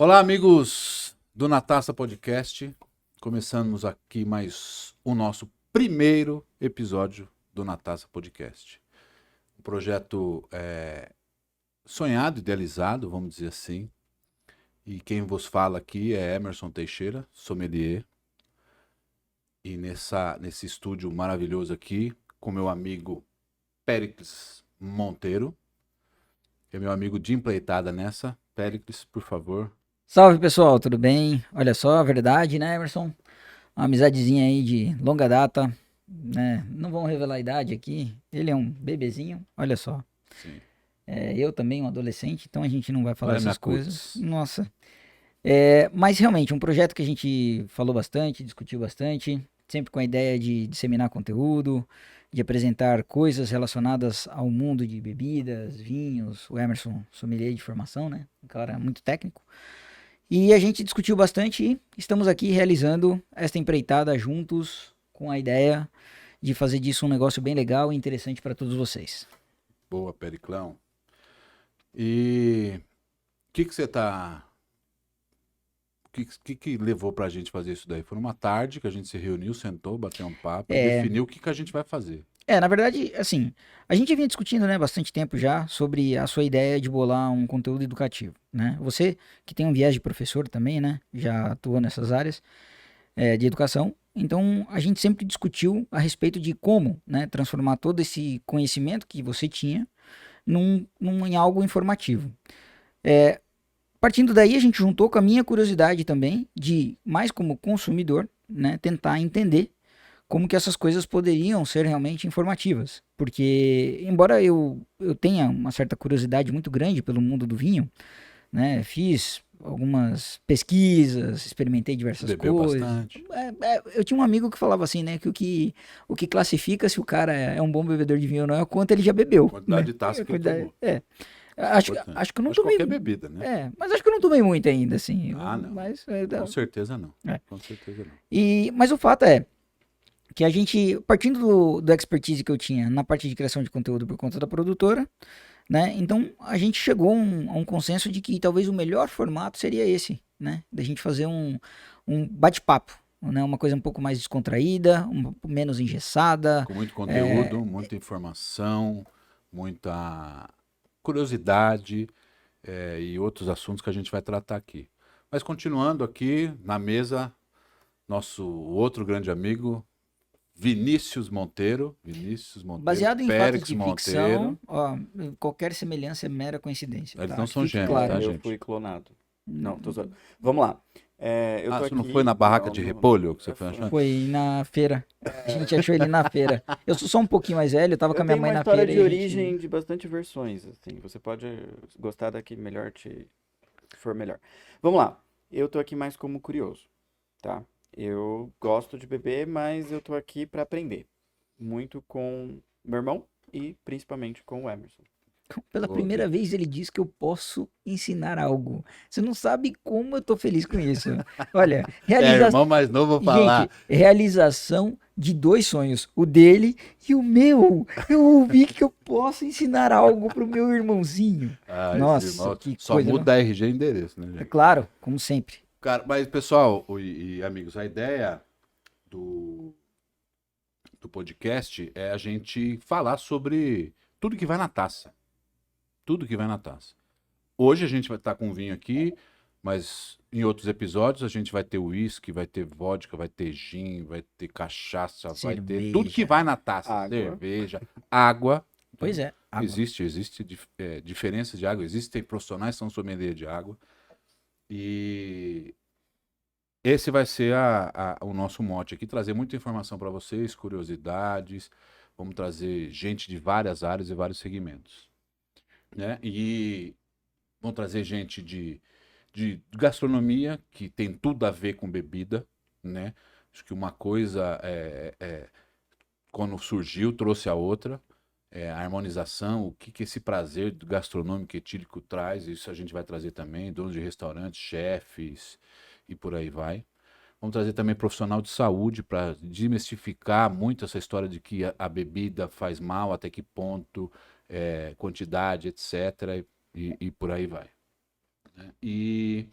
Olá, amigos do Na Taça Podcast. Começamos aqui mais o nosso primeiro episódio do Na Taça Podcast. Um projeto sonhado, idealizado, vamos dizer assim. E quem vos fala aqui é Emerson Teixeira, sommelier. E nesse estúdio maravilhoso aqui, com meu amigo Péricles Monteiro. Que é meu amigo de empreitada nessa. Péricles, por favor. Salve pessoal, tudo bem? Olha só, a verdade, né, Emerson? Uma amizadezinha aí de longa data, né? Não vamos revelar a idade aqui. Ele é um bebezinho, olha só. Sim. Eu também, um adolescente, então a gente não vai falar Olha a minha essas coisas. cutis. Nossa. Mas realmente, um projeto que a gente falou bastante, discutiu bastante, sempre com a ideia de disseminar conteúdo, de apresentar coisas relacionadas ao mundo de bebidas, vinhos. O Emerson, sommelier de formação, né? Um cara muito técnico. E a gente discutiu bastante e estamos aqui realizando esta empreitada juntos com a ideia de fazer disso um negócio bem legal e interessante para todos vocês. Boa, Periclão. E o que você tá. O que levou pra gente fazer isso daí? Foi numa tarde que a gente se reuniu, sentou, bateu um papo e É, definiu o que a gente vai fazer. na verdade, assim, a gente vinha discutindo, né, bastante tempo já sobre a sua ideia de bolar um conteúdo educativo, né? Você que tem um viés de professor também, né, já atuou nessas áreas de educação. Então, a gente sempre discutiu a respeito de como, né, transformar todo esse conhecimento que você tinha em algo informativo. Partindo daí, a gente juntou com a minha curiosidade também, de mais como consumidor, né, tentar entender como que essas coisas poderiam ser realmente informativas. Porque, embora eu tenha uma certa curiosidade muito grande pelo mundo do vinho, né, fiz algumas pesquisas, experimentei diversas Bebeu coisas. bastante. Eu tinha um amigo que falava assim, né, que o que classifica se o cara é um bom bebedor de vinho ou não é o quanto ele já bebeu, Quantidade né? de taça A que ele quantidade- tomou. É. Isso é Acho, importante. acho que eu não Acho que tomei. qualquer bebida, né? Mas acho que eu não tomei muito ainda, assim. Ah, não. Mas, Com certeza não. é. Com certeza não. Mas o fato é que a gente, partindo do expertise que eu tinha na parte de criação de conteúdo por conta da produtora, né? Então a gente chegou a um consenso de que talvez o melhor formato seria esse, né? Da gente fazer um bate-papo, né? Uma coisa um pouco mais descontraída, menos engessada. Com muito É, conteúdo, muita informação, muita curiosidade e outros assuntos que a gente vai tratar aqui. Mas continuando aqui na mesa, nosso outro grande amigo, Vinícius Monteiro, Baseado em fatos Périx de ficção, Monteiro. ó, qualquer semelhança é mera coincidência, Eles tá? não Que são fique gêmeos, claro. tá, Eu gente? fui clonado. Não, tô zoando. Hum, Vamos lá. Eu Ah, tô você não foi na aqui. barraca de repolho que você foi achar? Foi na feira. A gente achou ele na feira. Eu sou só um pouquinho mais velho, eu tava com Eu a minha tenho mãe uma na história feira e de a gente. origem de bastante versões, assim. Você pode gostar da que melhor te for melhor. Vamos lá. Eu tô aqui mais como curioso, tá? Eu gosto de beber, mas eu tô aqui pra aprender. Muito com meu irmão e principalmente com o Emerson. Pela Ô, primeira Vini. vez ele diz que eu posso ensinar algo. Você não sabe como eu tô feliz com isso. Olha, Irmão mais novo falar. Gente, realização de dois sonhos, o dele e o meu. Eu ouvi que eu posso ensinar algo pro meu irmãozinho. Ah, esse Nossa, irmão que só coisa, não? muda RG e endereço, né, É gente? claro, como sempre. Cara, mas pessoal e amigos, a ideia do, do podcast é a gente falar sobre tudo que vai na taça. Tudo que vai na taça. Hoje a gente vai estar com vinho aqui, mas em outros episódios a gente vai ter uísque, vai ter vodka, vai ter gin, vai ter cachaça, vai ter tudo que Cerveja. vai na taça. Água. Cerveja, água. Pois Então, é, água. existe diferença de água, existem profissionais que são sommelier de água. E esse vai ser o nosso mote aqui, trazer muita informação para vocês, curiosidades. Vamos trazer gente de várias áreas e vários segmentos, né? E vão trazer gente de gastronomia, que tem tudo a ver com bebida, né? Acho que uma coisa, quando surgiu, trouxe a outra. A harmonização, o que esse prazer gastronômico etílico traz, isso a gente vai trazer também, donos de restaurantes, chefes e por aí vai. Vamos trazer também profissional de saúde para desmistificar muito essa história de que a bebida faz mal, até que ponto, quantidade, etc. E por aí vai, né? E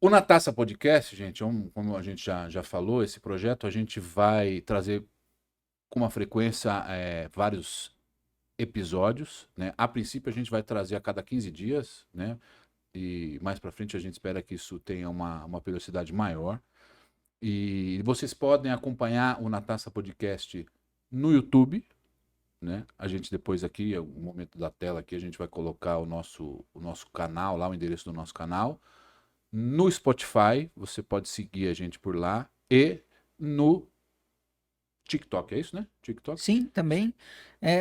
O Na Taça Podcast, gente, como a gente já falou, esse projeto a gente vai trazer com uma frequência vários episódios, né? A princípio a gente vai trazer a cada 15 dias, né? E mais para frente a gente espera que isso tenha uma velocidade maior. E vocês podem acompanhar o Na Taça Podcast no YouTube, né? A gente depois aqui, no momento da tela aqui, a gente vai colocar o nosso canal lá, o endereço do nosso canal. No Spotify, você pode seguir a gente por lá. E no TikTok, é isso, né? TikTok? Sim, também.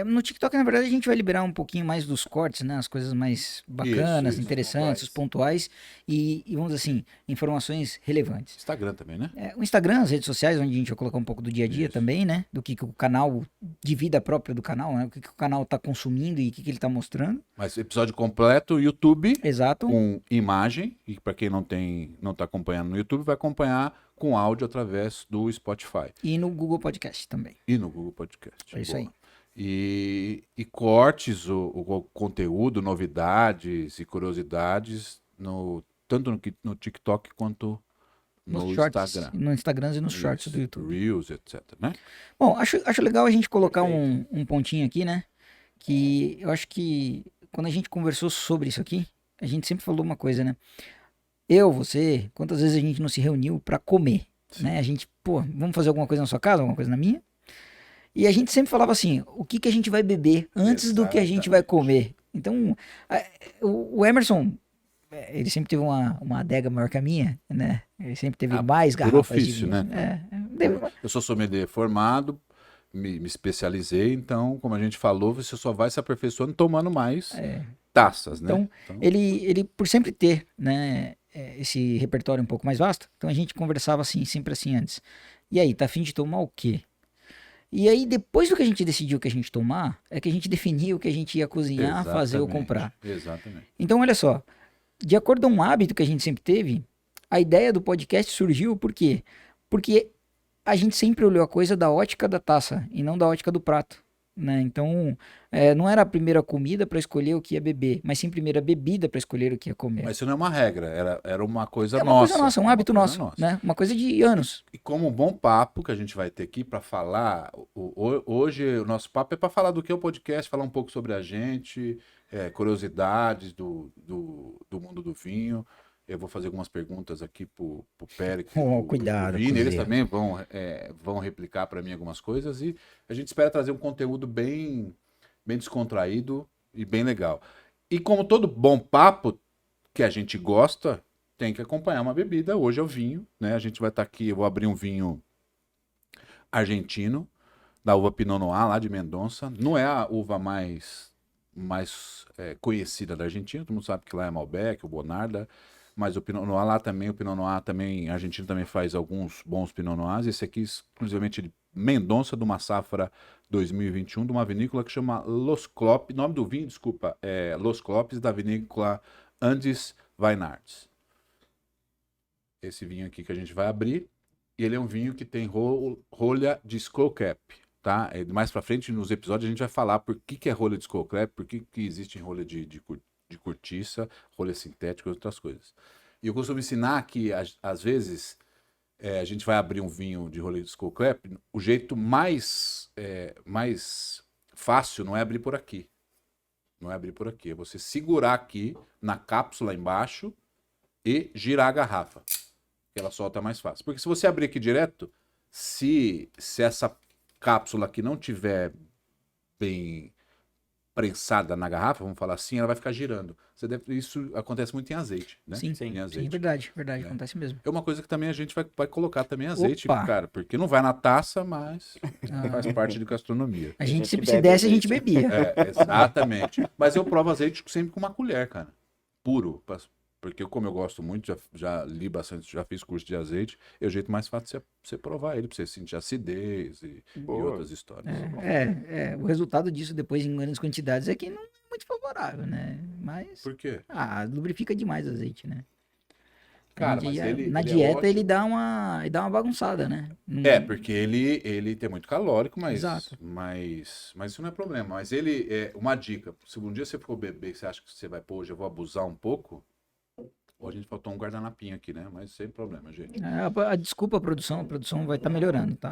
No TikTok, na verdade, a gente vai liberar um pouquinho mais dos cortes, né? As coisas mais bacanas, Isso, interessantes, os pontuais e, vamos dizer assim, informações relevantes. Instagram também, né? O Instagram, as redes sociais, onde a gente vai colocar um pouco do dia a dia Isso. também, né? Do que o canal, de vida própria do canal, né? O que o canal tá consumindo e o que ele tá mostrando. Mas episódio completo, YouTube, Exato. com imagem. E para quem não tá acompanhando no YouTube, vai acompanhar com áudio através do Spotify. E no Google Podcast também. E no Google Podcast. É isso aí. E cortes, o conteúdo, novidades e curiosidades, tanto no TikTok quanto no shorts, Instagram. no Instagram e nos shorts Isso, do YouTube. Reels, etc, né? Bom, acho legal a gente colocar um pontinho aqui, né? Que eu acho que quando a gente conversou sobre isso aqui, a gente sempre falou uma coisa, né? Você, quantas vezes a gente não se reuniu pra comer, né? A gente, vamos fazer alguma coisa na sua casa, alguma coisa na minha? E a gente sempre falava assim, o que a gente vai beber antes do que a gente vai comer? Então, o Emerson, ele sempre teve uma adega maior que a minha, né? Ele sempre teve mais por garrafas ofício, de vinho. né? Eu sou sommelier formado, me especializei, então, como a gente falou, você só vai se aperfeiçoando tomando mais taças, né? Então, ele por sempre ter, né, esse repertório um pouco mais vasto, então a gente conversava assim, sempre assim antes. E aí, tá a fim de tomar o quê? E aí, depois do que a gente decidiu o que a gente tomar, é que a gente definia o que a gente ia cozinhar, fazer ou comprar. Exatamente. Então, olha só, de acordo com um hábito que a gente sempre teve, a ideia do podcast surgiu por quê? Porque a gente sempre olhou a coisa da ótica da taça e não da ótica do prato, né? Então, não era a primeira comida para escolher o que ia beber, mas sim a primeira bebida para escolher o que ia comer. Mas isso não é uma regra, era uma coisa É uma nossa. coisa nossa, um hábito nosso, né? Uma coisa de anos. E como um bom papo que a gente vai ter aqui para falar, hoje o nosso papo é para falar do que é o podcast, falar um pouco sobre a gente, curiosidades do mundo do vinho. Eu vou fazer algumas perguntas aqui pro Pérez, cuidado, pro Vini, eles cozinheiro. também vão replicar para mim algumas coisas e a gente espera trazer um conteúdo bem descontraído e bem legal. E como todo bom papo que a gente gosta, tem que acompanhar uma bebida. Hoje é o vinho, né? A gente vai estar aqui, eu vou abrir um vinho argentino, da uva Pinot Noir, lá de Mendonça. Não é a uva mais conhecida da Argentina, todo mundo sabe que lá é Malbec, o Bonarda, mas o Pinot Noir lá também, o Pinot Noir também, a Argentina também faz alguns bons Pinot Noirs. Esse aqui, exclusivamente de Mendonça, de uma safra 2021, de uma vinícola que chama Los Clopes, nome do vinho, desculpa, é Los Clopes, da vinícola Andes Weinarts. Esse vinho aqui que a gente vai abrir, e ele é um vinho que tem rolha de skull cap, tá? Mais pra frente nos episódios a gente vai falar por que é rolha de skull cap, por que existe rolha de cortiça, rolha sintética e outras coisas. E eu costumo ensinar que, às vezes, a gente vai abrir um vinho de rolha de skull cap, o jeito mais fácil não é abrir por aqui. Não é abrir por aqui, é você segurar aqui na cápsula embaixo e girar a garrafa. Ela solta mais fácil. Porque se você abrir aqui direto, se essa cápsula aqui não tiver bem prensada na garrafa, vamos falar assim, ela vai ficar girando. Isso acontece muito em azeite, né? Sim, em azeite. sim, verdade, acontece mesmo. É uma coisa que também a gente vai colocar também azeite, Opa! cara, porque não vai na taça, mas faz parte de gastronomia. A gente, se bebe desse, a gente azeite. bebia. Exatamente. Mas eu provo azeite sempre com uma colher, cara. Puro. Porque como eu gosto muito, já li bastante, já fiz curso de azeite, é o jeito mais fácil de você provar ele, pra você sentir acidez e outras histórias. O resultado disso depois em grandes quantidades é que não é muito favorável, né? Mas, Por quê? lubrifica demais o azeite, né? Cara, mas na ele é dieta ótimo. ele dá uma bagunçada, né? Porque ele tem muito calórico, mas, Exato. mas isso não é problema. Mas ele é uma dica. Se um dia você for beber, você acha que você vai, hoje eu vou abusar um pouco, Ou a gente faltou um guardanapinho aqui, né? Mas sem problema, gente. Desculpa a produção vai estar melhorando, tá?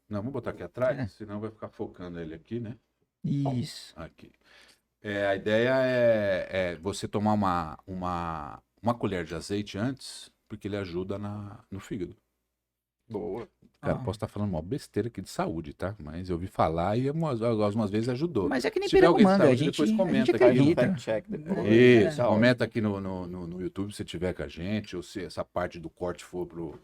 Não, vamos botar aqui atrás, É. senão vai ficar focando ele aqui, né? Isso. Aqui. A ideia é você tomar uma colher de azeite antes, porque ele ajuda no fígado. Boa. Cara, posso estar falando uma besteira aqui de saúde, tá? Mas eu ouvi falar e algumas vezes ajudou. Mas é que nem Se tiver alguém de peramanga, a saúde, gente, depois a gente comenta aqui. Faz um acredita. fact check depois. Isso, Tá comenta aqui no YouTube se tiver com a gente, ou se essa parte do corte for pro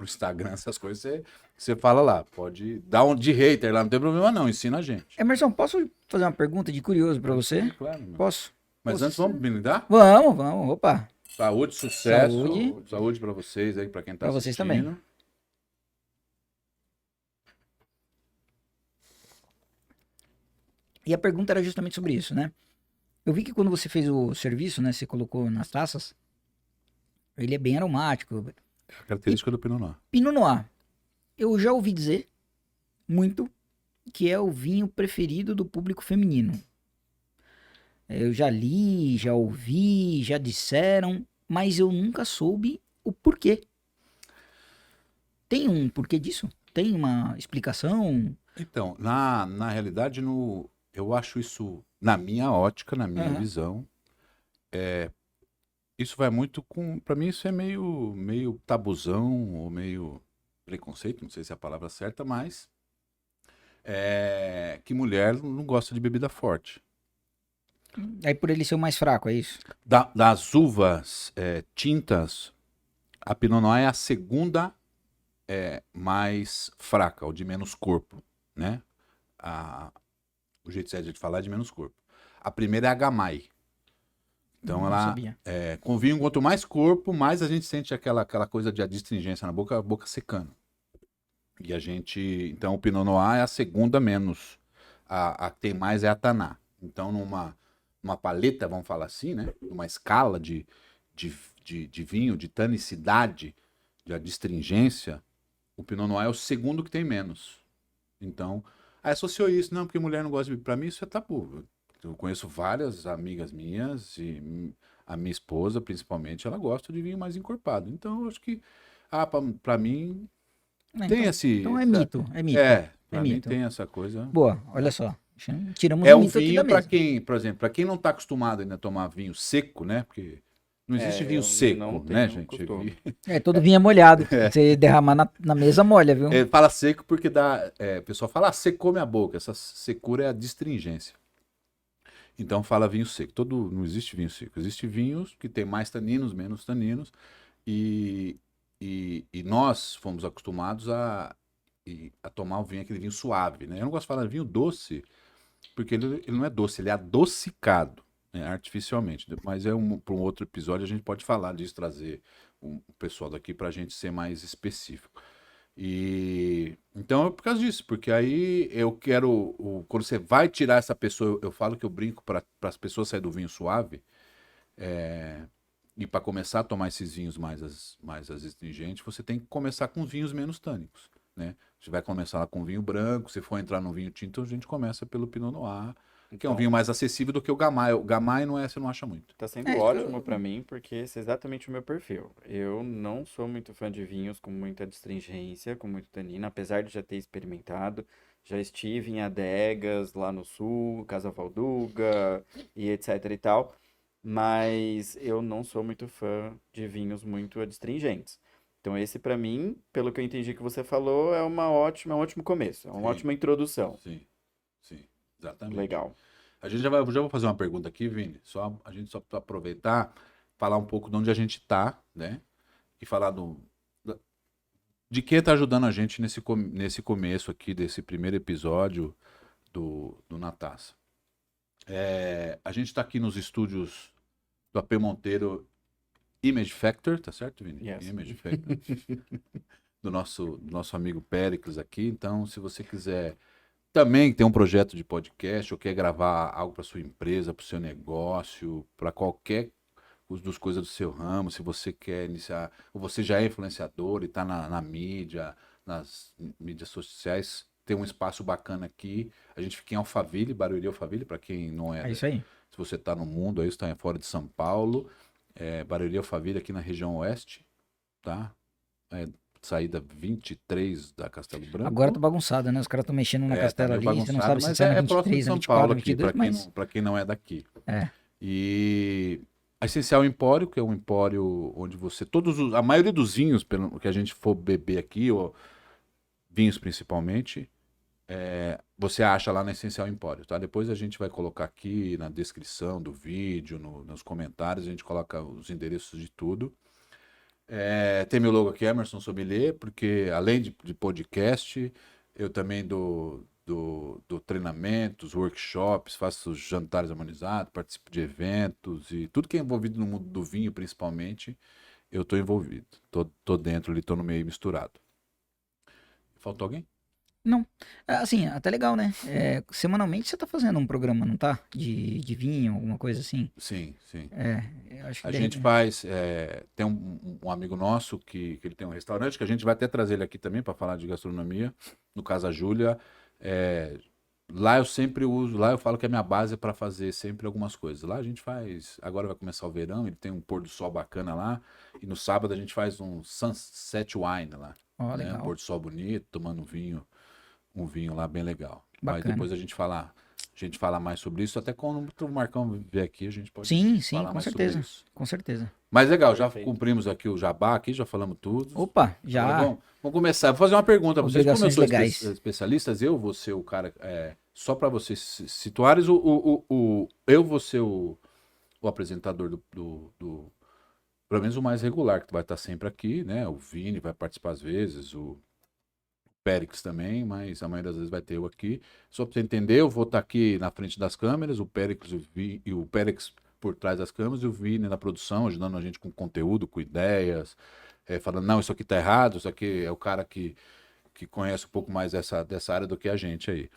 Instagram, essas coisas, você fala lá. Pode dar um de hater lá, não tem problema não, ensina a gente. Emerson, posso fazer uma pergunta de curioso pra você? Claro, meu. Posso? Mas antes vamos brindar? Vamos, opa. Saúde, sucesso. Saúde. Saúde pra vocês aí, pra quem tá Pra vocês assistindo. também. E a pergunta era justamente sobre isso, né? Eu vi que quando você fez o serviço, né, você colocou nas taças, ele é bem aromático. É a característica do Pinot Noir. Pinot Noir, eu já ouvi dizer muito que é o vinho preferido do público feminino. Eu já li, já ouvi, já disseram, mas eu nunca soube o porquê. Tem um porquê disso? Tem uma explicação? Então, na realidade, eu acho isso, na minha ótica, na minha Aham. visão, isso vai muito com. Pra mim, isso é meio tabuzão ou meio preconceito, não sei se é a palavra certa, mas que mulher não gosta de bebida forte. Aí por ele ser o mais fraco, é isso? Das uvas tintas, a Pinot Noir é a segunda mais fraca, ou de menos corpo, né? O jeito certo de falar é de menos corpo. A primeira é a Gamay. Então Não ela, sabia. com vinho, quanto mais corpo, mais a gente sente aquela coisa de adstringência na boca, a boca secando. E a gente, então o Pinot Noir é a segunda menos. A que tem mais é a Taná. Então numa paleta, vamos falar assim, né? Numa escala de vinho, de tanicidade, de adstringência, o Pinot Noir é o segundo que tem menos. Então, aí associou isso, não, porque mulher não gosta de beber. Pra mim isso é tabu. Eu conheço várias amigas minhas e a minha esposa, principalmente, ela gosta de vinho mais encorpado. Então, eu acho que, pra mim, tem esse... Então é mito, é mito. Pra É mim mito. tem essa coisa. Boa, olha só. Tiramos É um um mito aqui da vinho pra mesa. quem, por exemplo, pra quem não tá acostumado ainda a tomar vinho seco, né? Porque não existe vinho eu seco, não né, tenho gente? costume. Todo vinho é molhado. Você derramar na mesa, molha, viu? Fala seco porque o pessoal fala, secou minha boca. Essa secura é a distringência. Então fala vinho seco. Não existe vinho seco. Existe vinhos que tem mais taninos, menos taninos. E nós fomos acostumados a tomar o vinho, aquele vinho suave, né? Eu não gosto de falar vinho doce, porque ele não é doce, ele é adocicado, né, artificialmente. Mas para um outro episódio a gente pode falar disso, trazer o pessoal daqui para a gente ser mais específico. Então é por causa disso, porque aí eu quero, quando você vai tirar essa pessoa, eu falo que eu brinco para as pessoas saírem do vinho suave, e para começar a tomar esses vinhos mais astringentes, você tem que começar com vinhos menos tânicos, né? Você vai começar lá com vinho branco, se for entrar no vinho tinto, a gente começa pelo Pinot Noir, que é um vinho mais acessível do que o Gamay. O Gamay você não acha muito. Tá sendo ótimo pra mim, porque esse é exatamente o meu perfil. Eu não sou muito fã de vinhos com muita astringência, com muito tanino, apesar de já ter experimentado. Já estive em adegas lá no sul, Casa Valduga e etc e tal. Mas eu não sou muito fã de vinhos muito adstringentes. Então esse pra mim, pelo que eu entendi que você falou, é um ótimo começo, é uma Sim. ótima introdução. Sim, exatamente. Legal. A gente já vou fazer uma pergunta aqui, Vini. A gente só para aproveitar, falar um pouco de onde a gente tá, né? E falar de quem tá ajudando a gente nesse começo aqui, desse primeiro episódio do Na Taça. A gente tá aqui nos estúdios do AP Monteiro Image Factor, tá certo, Vini? Yes. Image Factor. do nosso amigo Péricles aqui. Então, se você quiser também tem um projeto de podcast ou quer gravar algo para sua empresa, para o seu negócio, para qualquer dos coisas do seu ramo, se você quer iniciar, ou você já é influenciador e está na mídia, nas mídias sociais, tem um espaço bacana aqui. A gente fica em Alphaville, Barueri Alphaville, para quem não é. É isso aí. Se você está no mundo, aí está fora de São Paulo. Barueri Alphaville aqui na região oeste, tá? Saída 23 da Castelo Branco. Agora tá bagunçado, né? Os caras estão mexendo na Tá Castela meio ali, você não bagunçado, sabe se mas tá na próximo 23, de na São 24, Paulo na aqui, 22, mas... pra quem não é daqui. É. E a Essencial Empório, que é um empório onde você... a maioria dos vinhos que a gente for beber aqui, ou vinhos principalmente, você acha lá na Essencial Empório, tá? Depois a gente vai colocar aqui na descrição do vídeo, nos comentários, a gente coloca os endereços de tudo. Tem meu logo aqui, Emerson Sommelier, porque além de podcast, eu também dou treinamentos, workshops, faço jantares harmonizados, participo de eventos e tudo que é envolvido no mundo do vinho, principalmente, eu estou envolvido. Tô dentro ali, tô no meio misturado. Faltou alguém? Não. Assim, até legal, né? Semanalmente você tá fazendo um programa, não tá? De vinho, alguma coisa assim. Sim. Eu acho que A gente faz. Tem um amigo nosso que ele tem um restaurante, que a gente vai até trazer ele aqui também para falar de gastronomia, no caso a Júlia. Lá eu sempre uso, lá eu falo que é minha base para fazer sempre algumas coisas. Lá a gente faz. Agora vai começar o verão, ele tem um pôr do sol bacana lá. E no sábado a gente faz um sunset wine lá. Ó, Um legal. pôr do sol bonito, tomando um vinho lá bem legal. Mas Bacana. depois a gente fala mais sobre isso. Até quando o Marcão vier aqui, a gente pode Sim, falar com mais certeza. sobre isso. Com certeza. Mas legal, já Perfeito. cumprimos aqui o jabá, aqui, já falamos tudo. Opa, já. Agora, vamos começar. Vou fazer uma pergunta para vocês. Como eu Obrigações sou legais. especialistas, eu vou ser o cara. Só para vocês se situarem, eu vou ser o apresentador pelo menos o mais regular, que vai estar sempre aqui, né? O Vini vai participar às vezes, o Périx também, mas a maioria das vezes vai ter eu aqui. Só para você entender, eu vou estar aqui na frente das câmeras, o Périx e o Périx por trás das câmeras e o Vini na produção, ajudando a gente com conteúdo, com ideias, falando, não, isso aqui tá errado, isso aqui é o cara que conhece um pouco mais dessa área do que a gente aí.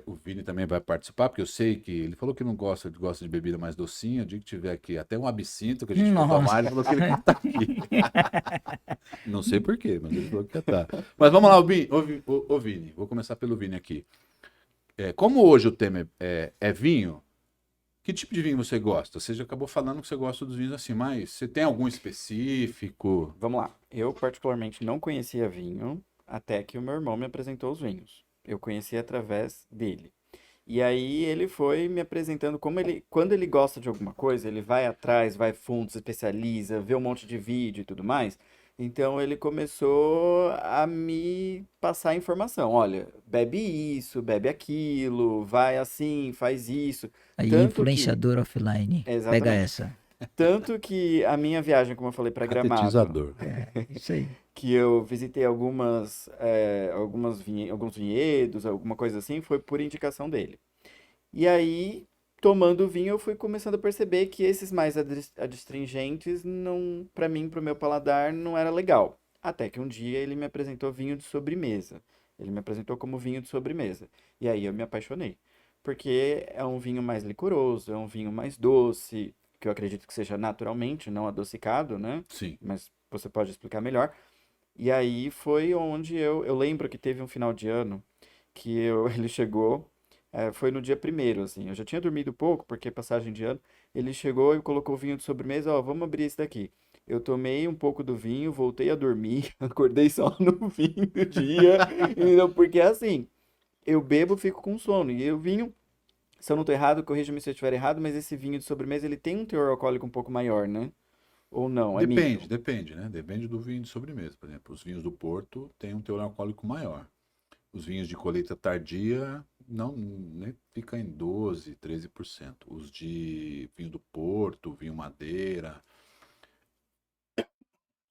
O Vini também vai participar, porque eu sei que ele falou que não gosta de bebida mais docinha. O dia que tiver aqui até um absinto que a gente for tomar, ele falou que ele quer estar aqui. Não sei porquê, mas ele falou que quer estar. Mas vamos lá, ô Vini. Vou começar pelo Vini aqui. Como hoje o tema é vinho, que tipo de vinho você gosta? Você já acabou falando que você gosta dos vinhos assim, mas você tem algum específico? Vamos lá. Eu, particularmente, não conhecia vinho até que o meu irmão me apresentou os vinhos. Eu conheci através dele. E aí ele foi me apresentando quando ele gosta de alguma coisa, ele vai atrás, vai fundo, se especializa, vê um monte de vídeo e tudo mais. Então ele começou a me passar informação. Olha, bebe isso, bebe aquilo, vai assim, faz isso. Aí, Tanto que, influenciador offline. Pega exatamente. essa. Tanto que a minha viagem, como eu falei, para Gramado, Catetizador. Isso aí. que eu visitei alguns vinhedos, alguma coisa assim, foi por indicação dele. E aí, tomando vinho, eu fui começando a perceber que esses mais adstringentes, não, para mim, pro meu paladar, não era legal. Até que um dia ele me apresentou vinho de sobremesa. Ele me apresentou como vinho de sobremesa. E aí eu me apaixonei. Porque é um vinho mais licoroso, é um vinho mais doce, que eu acredito que seja naturalmente, não adocicado, né? Sim. Mas você pode explicar melhor. E aí foi onde eu lembro que teve um final de ano que ele chegou, foi no dia primeiro, assim, eu já tinha dormido pouco, porque passagem de ano, ele chegou e colocou o vinho de sobremesa, ó, vamos abrir esse daqui. Eu tomei um pouco do vinho, voltei a dormir, acordei só no fim do dia, entendeu? Porque assim, eu bebo, fico com sono, e o vinho, se eu não tô errado, corrija-me se eu estiver errado, mas esse vinho de sobremesa, ele tem um teor alcoólico um pouco maior, né? Ou não, é mínimo? Depende, né? Depende do vinho de sobremesa. Por exemplo, os vinhos do Porto têm um teor alcoólico maior. Os vinhos de colheita tardia não nem fica em 12, 13%. Os de vinho do Porto, vinho Madeira,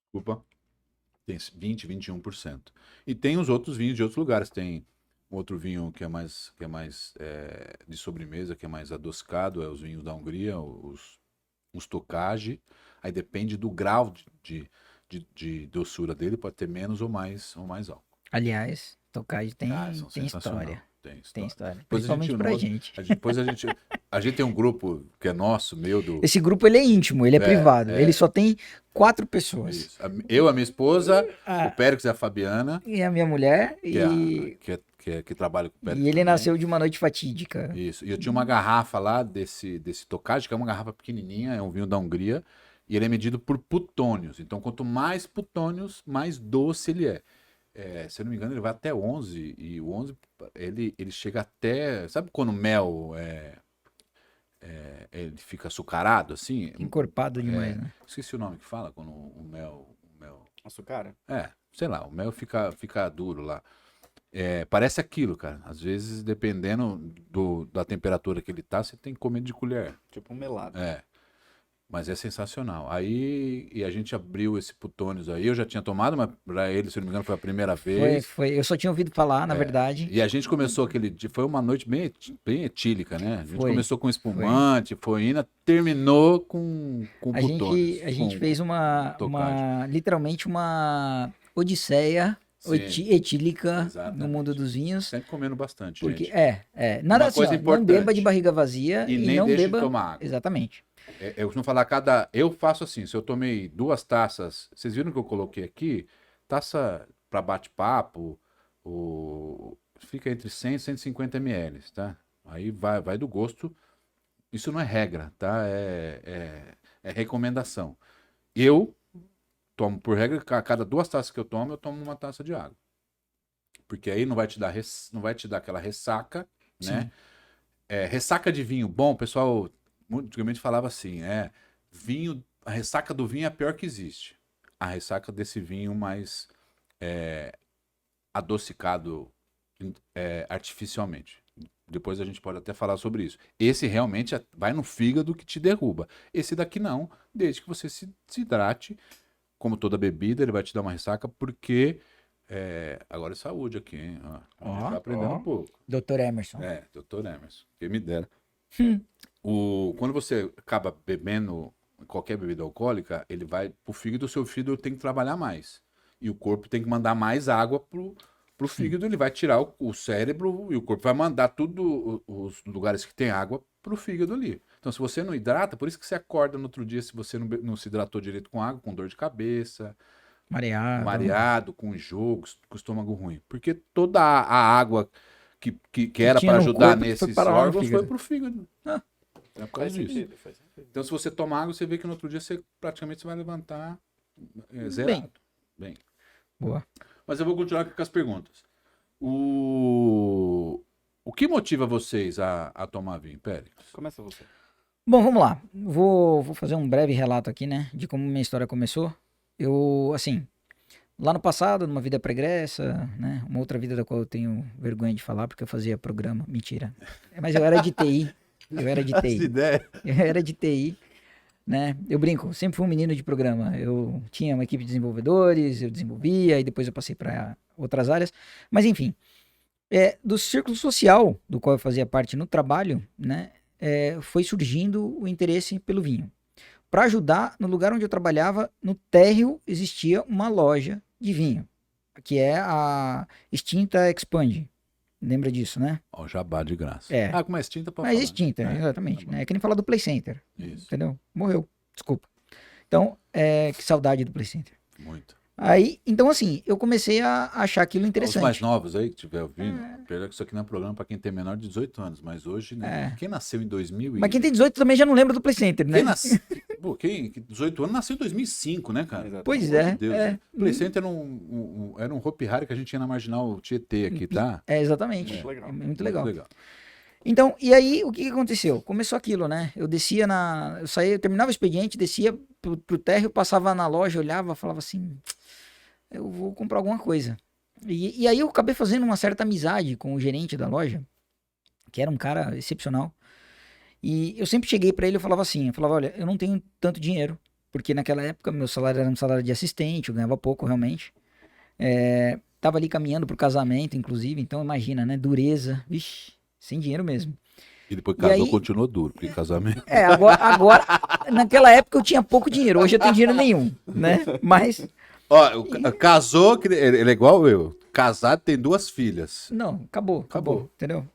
desculpa, tem 20, 21%. E tem os outros vinhos de outros lugares. Tem outro vinho que é mais de sobremesa, que é mais adocicado, é os vinhos da Hungria, os Tokaj. Aí depende do grau de doçura dele, pode ter menos ou mais álcool. Aliás, Tokaj tem São história. sensacional. Tem história. Depois Principalmente pra gente. Depois a gente tem um grupo que é nosso, meu, Esse grupo ele é íntimo, ele é privado. Ele só tem 4 pessoas. Isso. Eu, a minha esposa, Ah. o Périx e a Fabiana, E a minha mulher que trabalha com o Périx e ele também. nasceu de uma noite fatídica. Isso. E eu tinha uma garrafa lá desse Tokaj, que é uma garrafa pequenininha, é um vinho da Hungria, E ele é medido por putônios. Então, quanto mais putônios, mais doce ele é. Se eu não me engano, ele vai até 11. E o 11, ele chega até... Sabe quando o mel ele fica açucarado, assim? Encorpado demais, né? Esqueci o nome que fala quando o mel... Açucara? Sei lá, o mel fica duro lá. Parece aquilo, cara. Às vezes, dependendo da temperatura que ele tá, você tem que comer de colher. Tipo um melado. Mas é sensacional. Aí, e a gente abriu esse Putônios aí. Eu já tinha tomado, mas pra ele, se não me engano, foi a primeira vez. Eu só tinha ouvido falar, na verdade. E a gente começou aquele dia, foi uma noite bem etílica, né? A gente Foi, começou com espumante, foi indo, terminou com Putônios. A gente fez literalmente uma odisseia Sim, etílica no exatamente. mundo dos vinhos. Sempre comendo bastante, Porque gente. nada Uma assim, coisa ó, não importante. beba de barriga vazia E e nem não deixe beba. de tomar água. Exatamente. Eu costumo falar, eu faço assim, se eu tomei 2 taças, vocês viram que eu coloquei aqui? Taça para bate-papo, fica entre 100 e 150 ml, tá? Aí vai do gosto. Isso não é regra, tá? É recomendação. Eu tomo, por regra, a cada 2 taças que eu tomo 1 taça de água. Porque aí não vai te dar aquela ressaca, né? Ressaca de vinho bom, o pessoal antigamente falava assim, a ressaca do vinho é a pior que existe. A ressaca desse vinho mais adocicado artificialmente. Depois a gente pode até falar sobre isso. Esse realmente vai no fígado que te derruba. Esse daqui não, desde que você se hidrate. Como toda bebida, ele vai te dar uma ressaca, porque... agora é saúde aqui, hein? A gente tá aprendendo um pouco. Dr. Emerson. Dr. Emerson. Quem me dera. Quando você acaba bebendo qualquer bebida alcoólica, ele vai pro fígado, o seu fígado tem que trabalhar mais. E o corpo tem que mandar mais água pro fígado, ele vai tirar o cérebro e o corpo vai mandar tudo, os lugares que tem água, pro fígado ali. Então, se você não hidrata, por isso que você acorda no outro dia, se você não se hidratou direito com água, com dor de cabeça, mareado, com enjoo, com estômago ruim. Porque toda a água que era para ajudar nesses órgãos foi pro fígado. É por causa disso. Faz sentido. Então, se você tomar água, você vê que no outro dia você praticamente vai levantar zerado. Bem. Boa. Mas eu vou continuar aqui com as perguntas. O que motiva vocês a tomar vinho, Pérez? Começa você. Bom, vamos lá. Vou fazer um breve relato aqui, né? De como minha história começou. Eu, assim, lá no passado, numa vida pregressa, né? Uma outra vida da qual eu tenho vergonha de falar, porque eu fazia programa. Mentira. Mas eu era de TI. Eu era de TI, né? Eu brinco, sempre fui um menino de programa. Eu tinha uma equipe de desenvolvedores, eu desenvolvia, e depois eu passei para outras áreas. Mas enfim, do círculo social do qual eu fazia parte no trabalho, né? Foi surgindo o interesse pelo vinho. Para ajudar, no lugar onde eu trabalhava, no térreo existia uma loja de vinho, que é a extinta Expand. Lembra disso, né? Ó, jabá de graça. Como é extinta, pode Mas falar. extinta, exatamente. Tá Né? É que nem falar do Play Center. Isso. Entendeu? Morreu. Desculpa. Então, que saudade do Play Center. Muito. Aí, então assim, eu comecei a achar aquilo interessante. Os mais novos aí que estiver ouvindo, perdão que isso aqui não é um programa para quem tem menor de 18 anos, mas hoje, né? Quem nasceu em 2000 Mas quem tem 18 também já não lembra do Play Center, né? Quem 18 anos nasceu em 2005, né, cara? Exatamente. Pois Pelo é. amor de Deus. O Play Center era um Hopi Hari que a gente tinha na Marginal Tietê aqui, tá? Exatamente. Muito legal. Muito legal. Então, e aí, o que aconteceu? Começou aquilo, né? Eu descia eu terminava o expediente, descia pro térreo, passava na loja, olhava, falava assim, eu vou comprar alguma coisa. E aí eu acabei fazendo uma certa amizade com o gerente da loja, que era um cara excepcional. E eu sempre cheguei pra ele e falava assim, olha, eu não tenho tanto dinheiro, porque naquela época meu salário era um salário de assistente, eu ganhava pouco realmente. Tava ali caminhando pro casamento, inclusive, então imagina, né? Dureza, vixi, sem dinheiro mesmo. E depois casou, aí, continuou duro, porque casamento... Agora, naquela época eu tinha pouco dinheiro, hoje eu tenho dinheiro nenhum, né? Mas... Ó, casou, ele é igual eu. Casado, tem 2 filhas. Não, acabou, entendeu?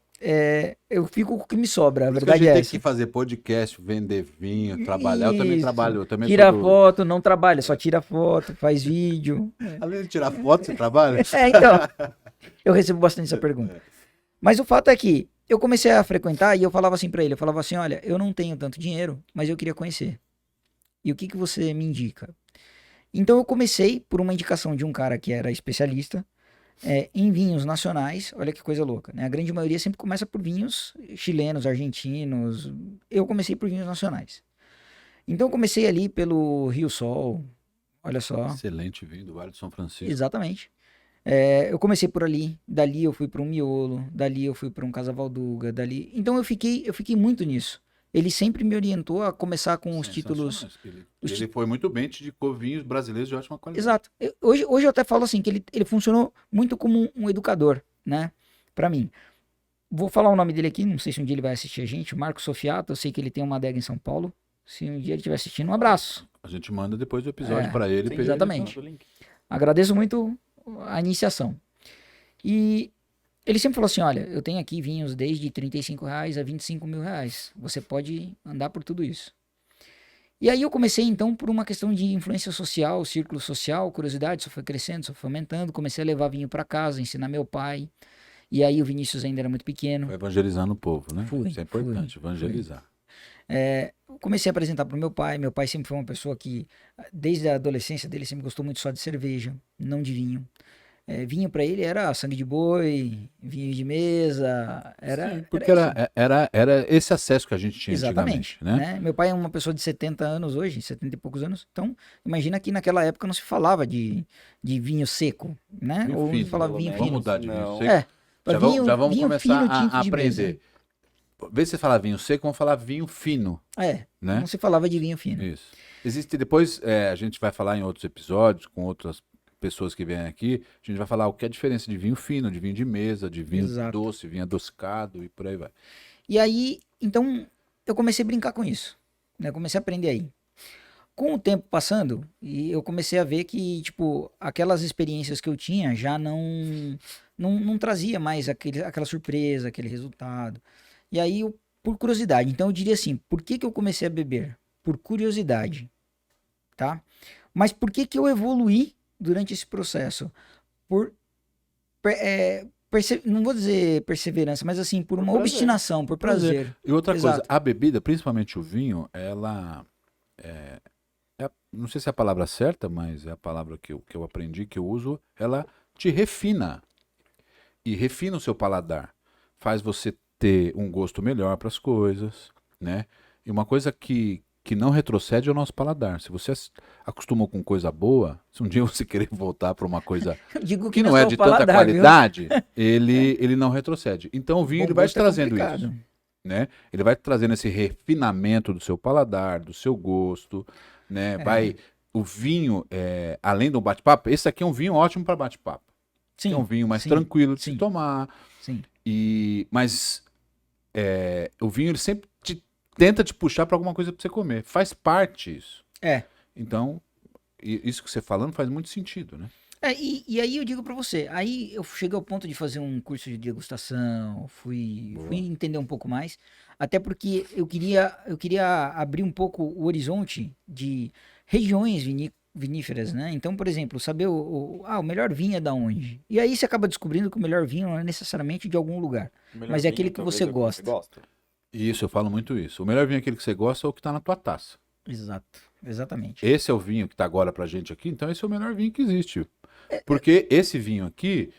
Eu fico com o que me sobra, a Por isso verdade que a gente é tem que fazer podcast, vender vinho, trabalhar. Eu também Isso. trabalho. Eu também Tira sou foto, não trabalha, só tira foto, faz vídeo. Além de tirar foto, você trabalha? Então, eu recebo bastante essa pergunta. Mas o fato é que eu comecei a frequentar e eu falava assim pra ele, eu falava assim, olha, eu não tenho tanto dinheiro, mas eu queria conhecer. E o que que você me indica? Então eu comecei por uma indicação de um cara que era especialista em vinhos nacionais. Olha que coisa louca, né? A grande maioria sempre começa por vinhos chilenos, argentinos. Eu comecei por vinhos nacionais. Então eu comecei ali pelo Rio Sol, olha só, Excelente vinho do Vale do São Francisco. exatamente. Eu comecei por ali, dali eu fui para um Miolo, dali eu fui para um Casa Valduga, dali. Então eu fiquei muito nisso. Ele sempre me orientou a começar com os títulos. Sensacionais. os Ele foi muito bem, te indicou vinhos brasileiros de ótima qualidade. Exato. Hoje eu até falo assim, que ele funcionou muito como um educador, né? Pra mim. Vou falar o nome dele aqui, não sei se um dia ele vai assistir a gente, o Marco Sofiato, eu sei que ele tem uma adega em São Paulo. Se um dia ele estiver assistindo, um abraço. A gente manda depois do episódio É, para ele. Sim, pra ele- exatamente. manda o link. Agradeço muito a iniciação. E ele sempre falou assim, olha, eu tenho aqui vinhos desde R$ 35 a R$ 25.000. Você pode andar por tudo isso. E aí eu comecei então por uma questão de influência social, círculo social, curiosidade, só foi crescendo, só foi aumentando. Comecei a levar vinho para casa, ensinar meu pai. E aí o Vinícius ainda era muito pequeno. Foi evangelizando o povo, né? Fui, Isso é importante, evangelizar. Eu comecei a apresentar para o meu pai. Meu pai sempre foi uma pessoa que, desde a adolescência dele, sempre gostou muito só de cerveja, não de vinho. Vinho para ele era sangue de boi, vinho de mesa, Sim, porque isso. era esse acesso que a gente tinha Exatamente, antigamente, né? Meu pai é uma pessoa de 70 anos hoje, 70 e poucos anos. Então, imagina que naquela época não se falava de vinho seco, né? Vinho Ou fino, falava pelo vinho menos. Vamos fino. mudar de vinho Não. seco. Pra Já vamos vinho começar fino, tinto a de mesa. aprender. Vê se você falar vinho seco, vamos falar vinho fino, né? Não se falava de vinho fino. Isso. Existe depois, a gente vai falar em outros episódios com outras pessoas que vêm aqui, a gente vai falar o que é a diferença de vinho fino, de vinho de mesa, de vinho Exato. doce, vinho adocicado e por aí vai. E aí, então, eu comecei a brincar com isso, né? Comecei a aprender aí. Com o tempo passando, e eu comecei a ver que, tipo, aquelas experiências que eu tinha já não trazia mais aquela surpresa, aquele resultado. E aí, por curiosidade, então eu diria assim, por que que eu comecei a beber? Por curiosidade, tá? Mas por que que eu evoluí durante esse processo? Por, não vou dizer perseverança, mas assim, por uma prazer. obstinação, por prazer. E outra Exato. coisa, a bebida, principalmente o vinho, ela não sei se é a palavra certa, mas é a palavra que eu aprendi, que eu uso, ela te refina. E refina o seu paladar. Faz você ter um gosto melhor para as coisas, né? E uma coisa que não retrocede é o nosso paladar. Se você acostumou com coisa boa, se um dia você querer voltar para uma coisa Eu digo que não é é só de o paladar, tanta viu? qualidade, ele não retrocede. Então o vinho Bom ele vai te gosto é trazendo complicado. isso, né? Ele vai te trazendo esse refinamento do seu paladar, do seu gosto, né? O vinho, além do bate-papo, esse aqui é um vinho ótimo para bate-papo. Sim, É um vinho mais sim, tranquilo de sim. se tomar. sim. Mas o vinho ele sempre tenta te puxar para alguma coisa para você comer. Faz parte isso. Então, isso que você falando faz muito sentido, né? E aí eu digo pra você, aí eu cheguei ao ponto de fazer um curso de degustação, fui entender um pouco mais, até porque eu queria abrir um pouco o horizonte de regiões viníferas, né? Então, por exemplo, saber o melhor vinho é da onde? E aí você acaba descobrindo que o melhor vinho não é necessariamente de algum lugar, O melhor mas é vinho, aquele que talvez, você é o gosta. Isso, eu falo muito isso. O melhor vinho é aquele que você gosta ou que está na tua taça. Exato, exatamente. Esse é o vinho que está agora pra gente aqui, então esse é o melhor vinho que existe. Porque esse vinho aqui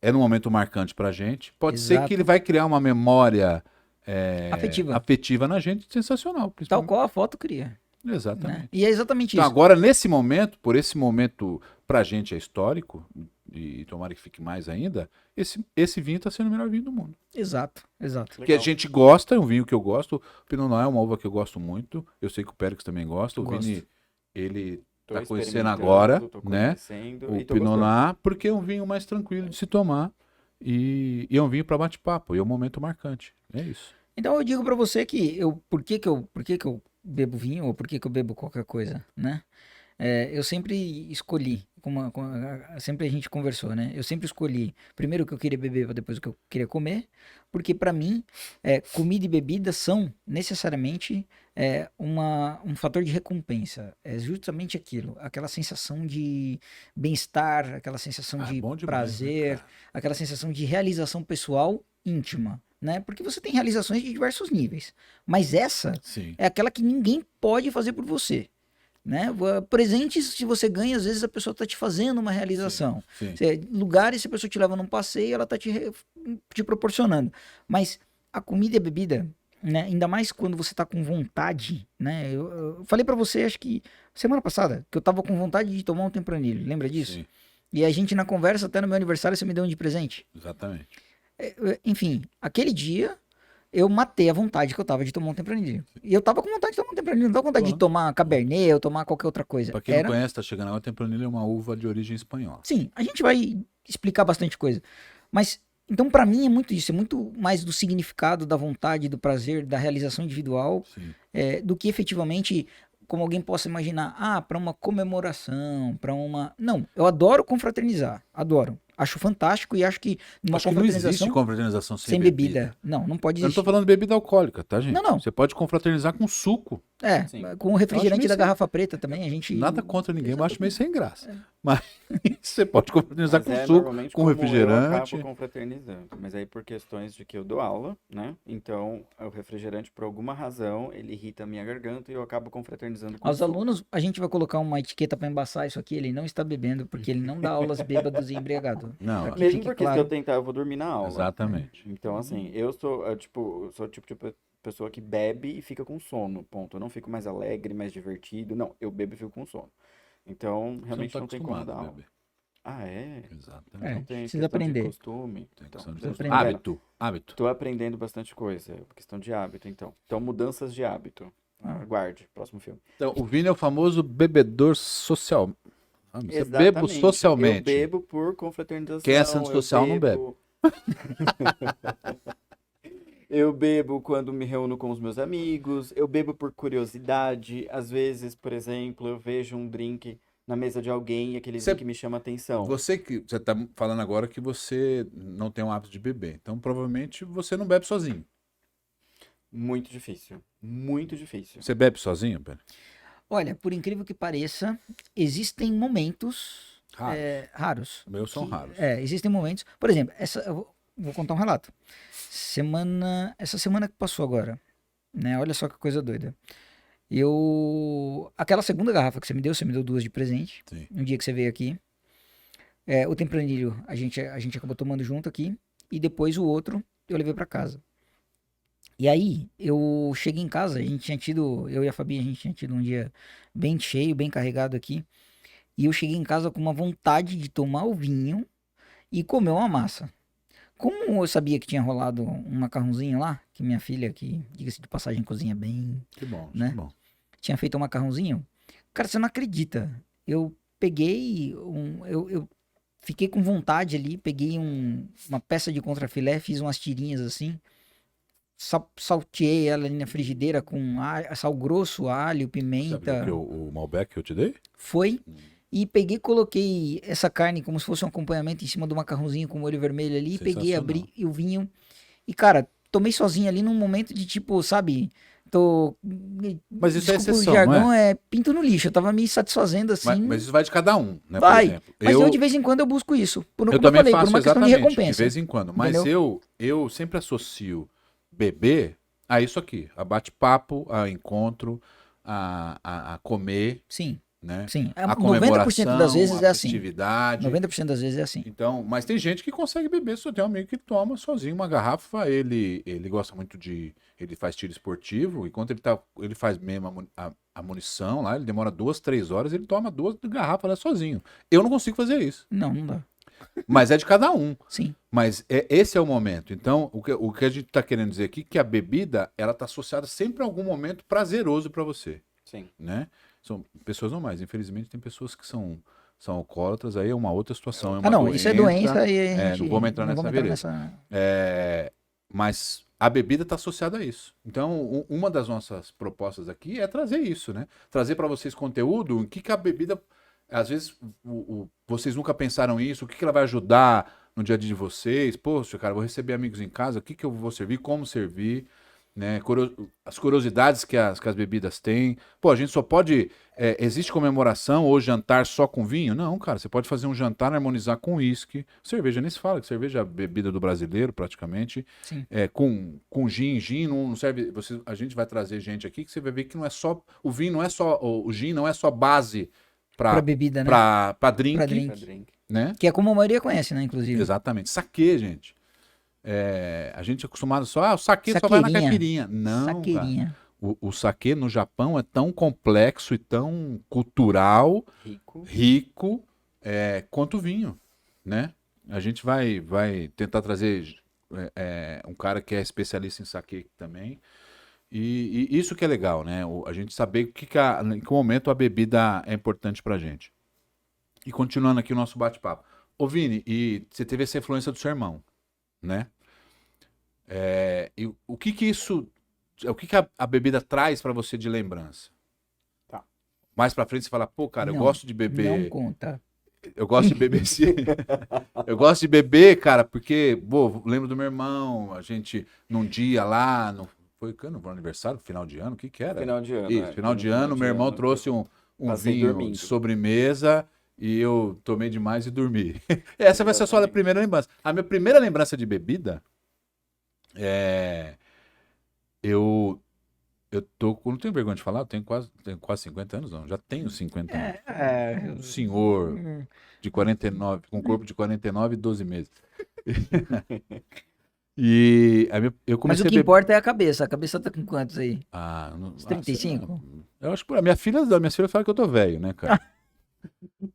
é num momento marcante pra gente. Pode ser Exato. que ele vai criar uma memória Afetiva. na gente sensacional. Tal principalmente. qual a foto cria, Exatamente. né? E é exatamente Então isso. agora, nesse momento, por esse momento pra gente é histórico, e tomara que fique mais ainda, esse vinho está sendo o melhor vinho do mundo. Exato. Que a gente gosta, é um vinho que eu gosto. O Pinot Noir é uma uva que eu gosto muito. Eu sei que o Périx também gosta. O Vini, ele tá conhecendo agora, né? O Pinot Noir, porque é um vinho mais tranquilo de se tomar. E é um vinho para bate-papo. E é um momento marcante. É isso. Então eu digo pra você que por que que eu bebo vinho ou por que que eu bebo qualquer coisa, né? Eu sempre escolhi, sempre a gente conversou, né? Eu sempre escolhi primeiro o que eu queria beber para depois o que eu queria comer, porque pra mim comida e bebida são necessariamente um fator de recompensa. É justamente aquilo, aquela sensação de bem-estar, aquela sensação de bom demais, prazer, né, cara? aquela sensação de realização pessoal íntima, né? Porque você tem realizações de diversos níveis, mas essa Sim. é aquela que ninguém pode fazer por você. né? Presentes, se você ganha, às vezes a pessoa tá te fazendo uma realização. Sim. Lugares, se a pessoa te leva num passeio, ela tá te proporcionando. Mas a comida e a bebida, né? Ainda mais quando você tá com vontade, né? Eu falei pra você, acho que semana passada, que eu tava com vontade de tomar um tempranilho. Lembra disso? Sim, E a gente na conversa, até no meu aniversário, você me deu um de presente. exatamente. Enfim, aquele dia eu matei a vontade que eu tava de tomar um tempranilho. E eu tava com vontade de tomar um tempranilho, não tava com vontade de Claro. tomar cabernet ou tomar qualquer outra coisa. Pra quem não conhece, tá chegando agora, Tempranillo é uma uva de origem espanhola. Sim, a gente vai explicar bastante coisa. Mas, então, pra mim é muito isso, é muito mais do significado, da vontade, do prazer, da realização individual, Sim. do que efetivamente, como alguém possa imaginar, pra uma comemoração, pra uma... Não, eu adoro confraternizar, adoro. Acho fantástico e acho que numa Acho que não existe confraternização confraternização sem bebida. Não, não pode Eu não tô existir. falando de bebida alcoólica, tá, gente? Não, não. Você pode confraternizar com suco. Sim. Com o refrigerante meio da sem- garrafa preta também, a gente... Nada contra ninguém, eu acho meio sem graça. Mas você pode confraternizar Mas com é suco, normalmente com como refrigerante. eu acabo confraternizando. Mas aí por questões de que eu dou aula, né? Então, o refrigerante, por alguma razão, ele irrita a minha garganta e eu acabo confraternizando com Aos suco. alunos, a gente vai colocar uma etiqueta para embaçar isso aqui. Ele não está bebendo, porque ele não dá aulas bêbados e embriagados. Não, Pra que Mesmo fique porque se claro. eu tentar, eu vou dormir na aula. exatamente. Então, assim, eu sou, sou o tipo de pessoa que bebe e fica com sono, ponto. Eu não fico mais alegre, mais divertido. Não, eu bebo e fico com sono. Então, Você realmente não não tá tem como acostumado dar a aula. beber. Ah, é? Exatamente. É, Então tem precisa questão aprender. de costume. Tem Então, questão de beleza. aprender. Hábito. Tô aprendendo bastante coisa. Questão de hábito, então. Então, mudanças de hábito. Aguarde, próximo filme. Então, o Vini é o famoso bebedor social. Ah, você bebo Exatamente. Eu socialmente. bebo por confraternização. Quem é antissocial não bebo... Eu bebo quando me reúno com os meus amigos. Eu bebo por curiosidade. Às vezes, por exemplo, eu vejo um drink na mesa de alguém e aquele Você- drink me chama atenção. Você tá falando agora que você não tem o hábito de beber. Então, provavelmente, você não bebe sozinho. Muito difícil. Muito difícil. Você bebe sozinho, Pedro? Olha, por incrível que pareça, existem momentos Raros. raros. Meus são raros. Existem momentos. Por exemplo, eu vou contar um relato. Essa semana que passou agora, né? Olha só que coisa doida. Aquela segunda garrafa que você me deu 2 de presente. Sim. Um dia que você veio aqui. O tempranilho a gente acabou tomando junto aqui. E depois o outro eu levei pra casa. E aí, eu cheguei em casa, eu e a Fabi, a gente tinha tido um dia bem cheio, bem carregado aqui. E eu cheguei em casa com uma vontade de tomar o vinho e comer uma massa. Como eu sabia que tinha rolado um macarrãozinho lá, que minha filha, que diga-se de passagem, cozinha bem, Que bom, né? que bom. tinha feito um macarrãozinho. Cara, você não acredita. Eu peguei eu fiquei com vontade ali, peguei uma peça de contrafilé, fiz umas tirinhas assim, salteei ela ali na frigideira com sal grosso, alho, Sabe pimenta. o Malbec que eu te dei? Foi. E peguei e coloquei essa carne como se fosse um acompanhamento em cima do macarrãozinho com molho vermelho ali. Peguei, abri o vinho. E, cara, tomei sozinho ali num momento de tipo, sabe? Mas isso é Desculpa, exceção, o jargão não é pinto no lixo. Eu tava me satisfazendo assim. Mas isso vai de cada um, né? Vai. Por exemplo, Mas eu de vez em quando eu busco isso. Como eu também falei, por faço uma questão de exatamente, recompensa. de vez em quando. Mas Entendeu? eu sempre associo beber a isso aqui, a bate-papo, a encontro, a comer, Sim, né? sim. A 90% das vezes a é assim. festividade. 90% das vezes é assim. Então, mas tem gente que consegue beber, só tem um amigo que toma sozinho uma garrafa, ele gosta muito ele faz tiro esportivo, enquanto ele faz mesmo a munição lá, ele demora 2, 3 horas, ele toma 2 garrafas lá sozinho. Eu não consigo fazer isso, Não dá. mas é de cada um. Sim. Mas esse é o momento. Então, o que a gente está querendo dizer aqui é que a bebida, ela está associada sempre a algum momento prazeroso para você, Sim. né? São pessoas normais. Infelizmente, tem pessoas que são alcoólatras, aí é uma outra situação. É uma Não, isso é doença e a gente não vamos entrar nessa vereda. Mas a bebida está associada a isso. Então, uma das nossas propostas aqui é trazer isso, né? Trazer para vocês conteúdo, o que a bebida... Às vezes, vocês nunca pensaram isso, o que ela vai ajudar no dia a dia de vocês? Poxa, cara, vou receber amigos em casa, o que eu vou servir, como servir, né? As curiosidades que as bebidas têm. Pô, a gente só pode. Existe comemoração ou jantar só com vinho? Não, cara. Você pode fazer um jantar, harmonizar com uísque. Cerveja nem se fala, que cerveja é a bebida do brasileiro, praticamente. Sim. Com gin não serve. A gente vai trazer gente aqui que você vai ver que não é só. O vinho não é só. O gin não é só base Pra para bebida, né? pra drink, Pra drink. Pra drink. né? Que é como a maioria conhece, né? Inclusive. Exatamente. Saquê, gente. A gente é acostumado só, o saquê só vai na Saqueirinha. caipirinha. Não, cara. Saqueirinha. O saquê no Japão é tão complexo e tão cultural, rico, quanto o vinho, né? A gente vai tentar trazer um cara que é especialista em saquê também. E isso que é legal, né? A gente saber em que momento a bebida é importante pra gente. E continuando aqui o nosso bate-papo. Ô Vini, e você teve essa influência do seu irmão, né? E o que isso, o que a bebida traz pra você de lembrança? Tá. Mais pra frente você fala, pô, cara, eu Não, gosto de beber. Não conta. Eu gosto de beber sim. Eu gosto de beber, cara, porque, pô, lembro do meu irmão, a gente num dia lá, foi quando? No aniversário, final de ano, o que era? Final de ano. Isso, final de ano, meu irmão trouxe um Passei vinho dormindo. de sobremesa e eu tomei demais e dormi. Essa vai ser só a primeira lembrança. A minha primeira lembrança de bebida eu não tenho vergonha de falar, eu tenho quase 50 anos, não. Já tenho 50 anos. Um senhor de 49, com corpo de 49 e 12 meses. Eu Mas comecei o que a beber. importa é a cabeça. A cabeça tá com quantos aí? Uns 35? Eu acho que a minha filha fala que eu tô velho, né, cara?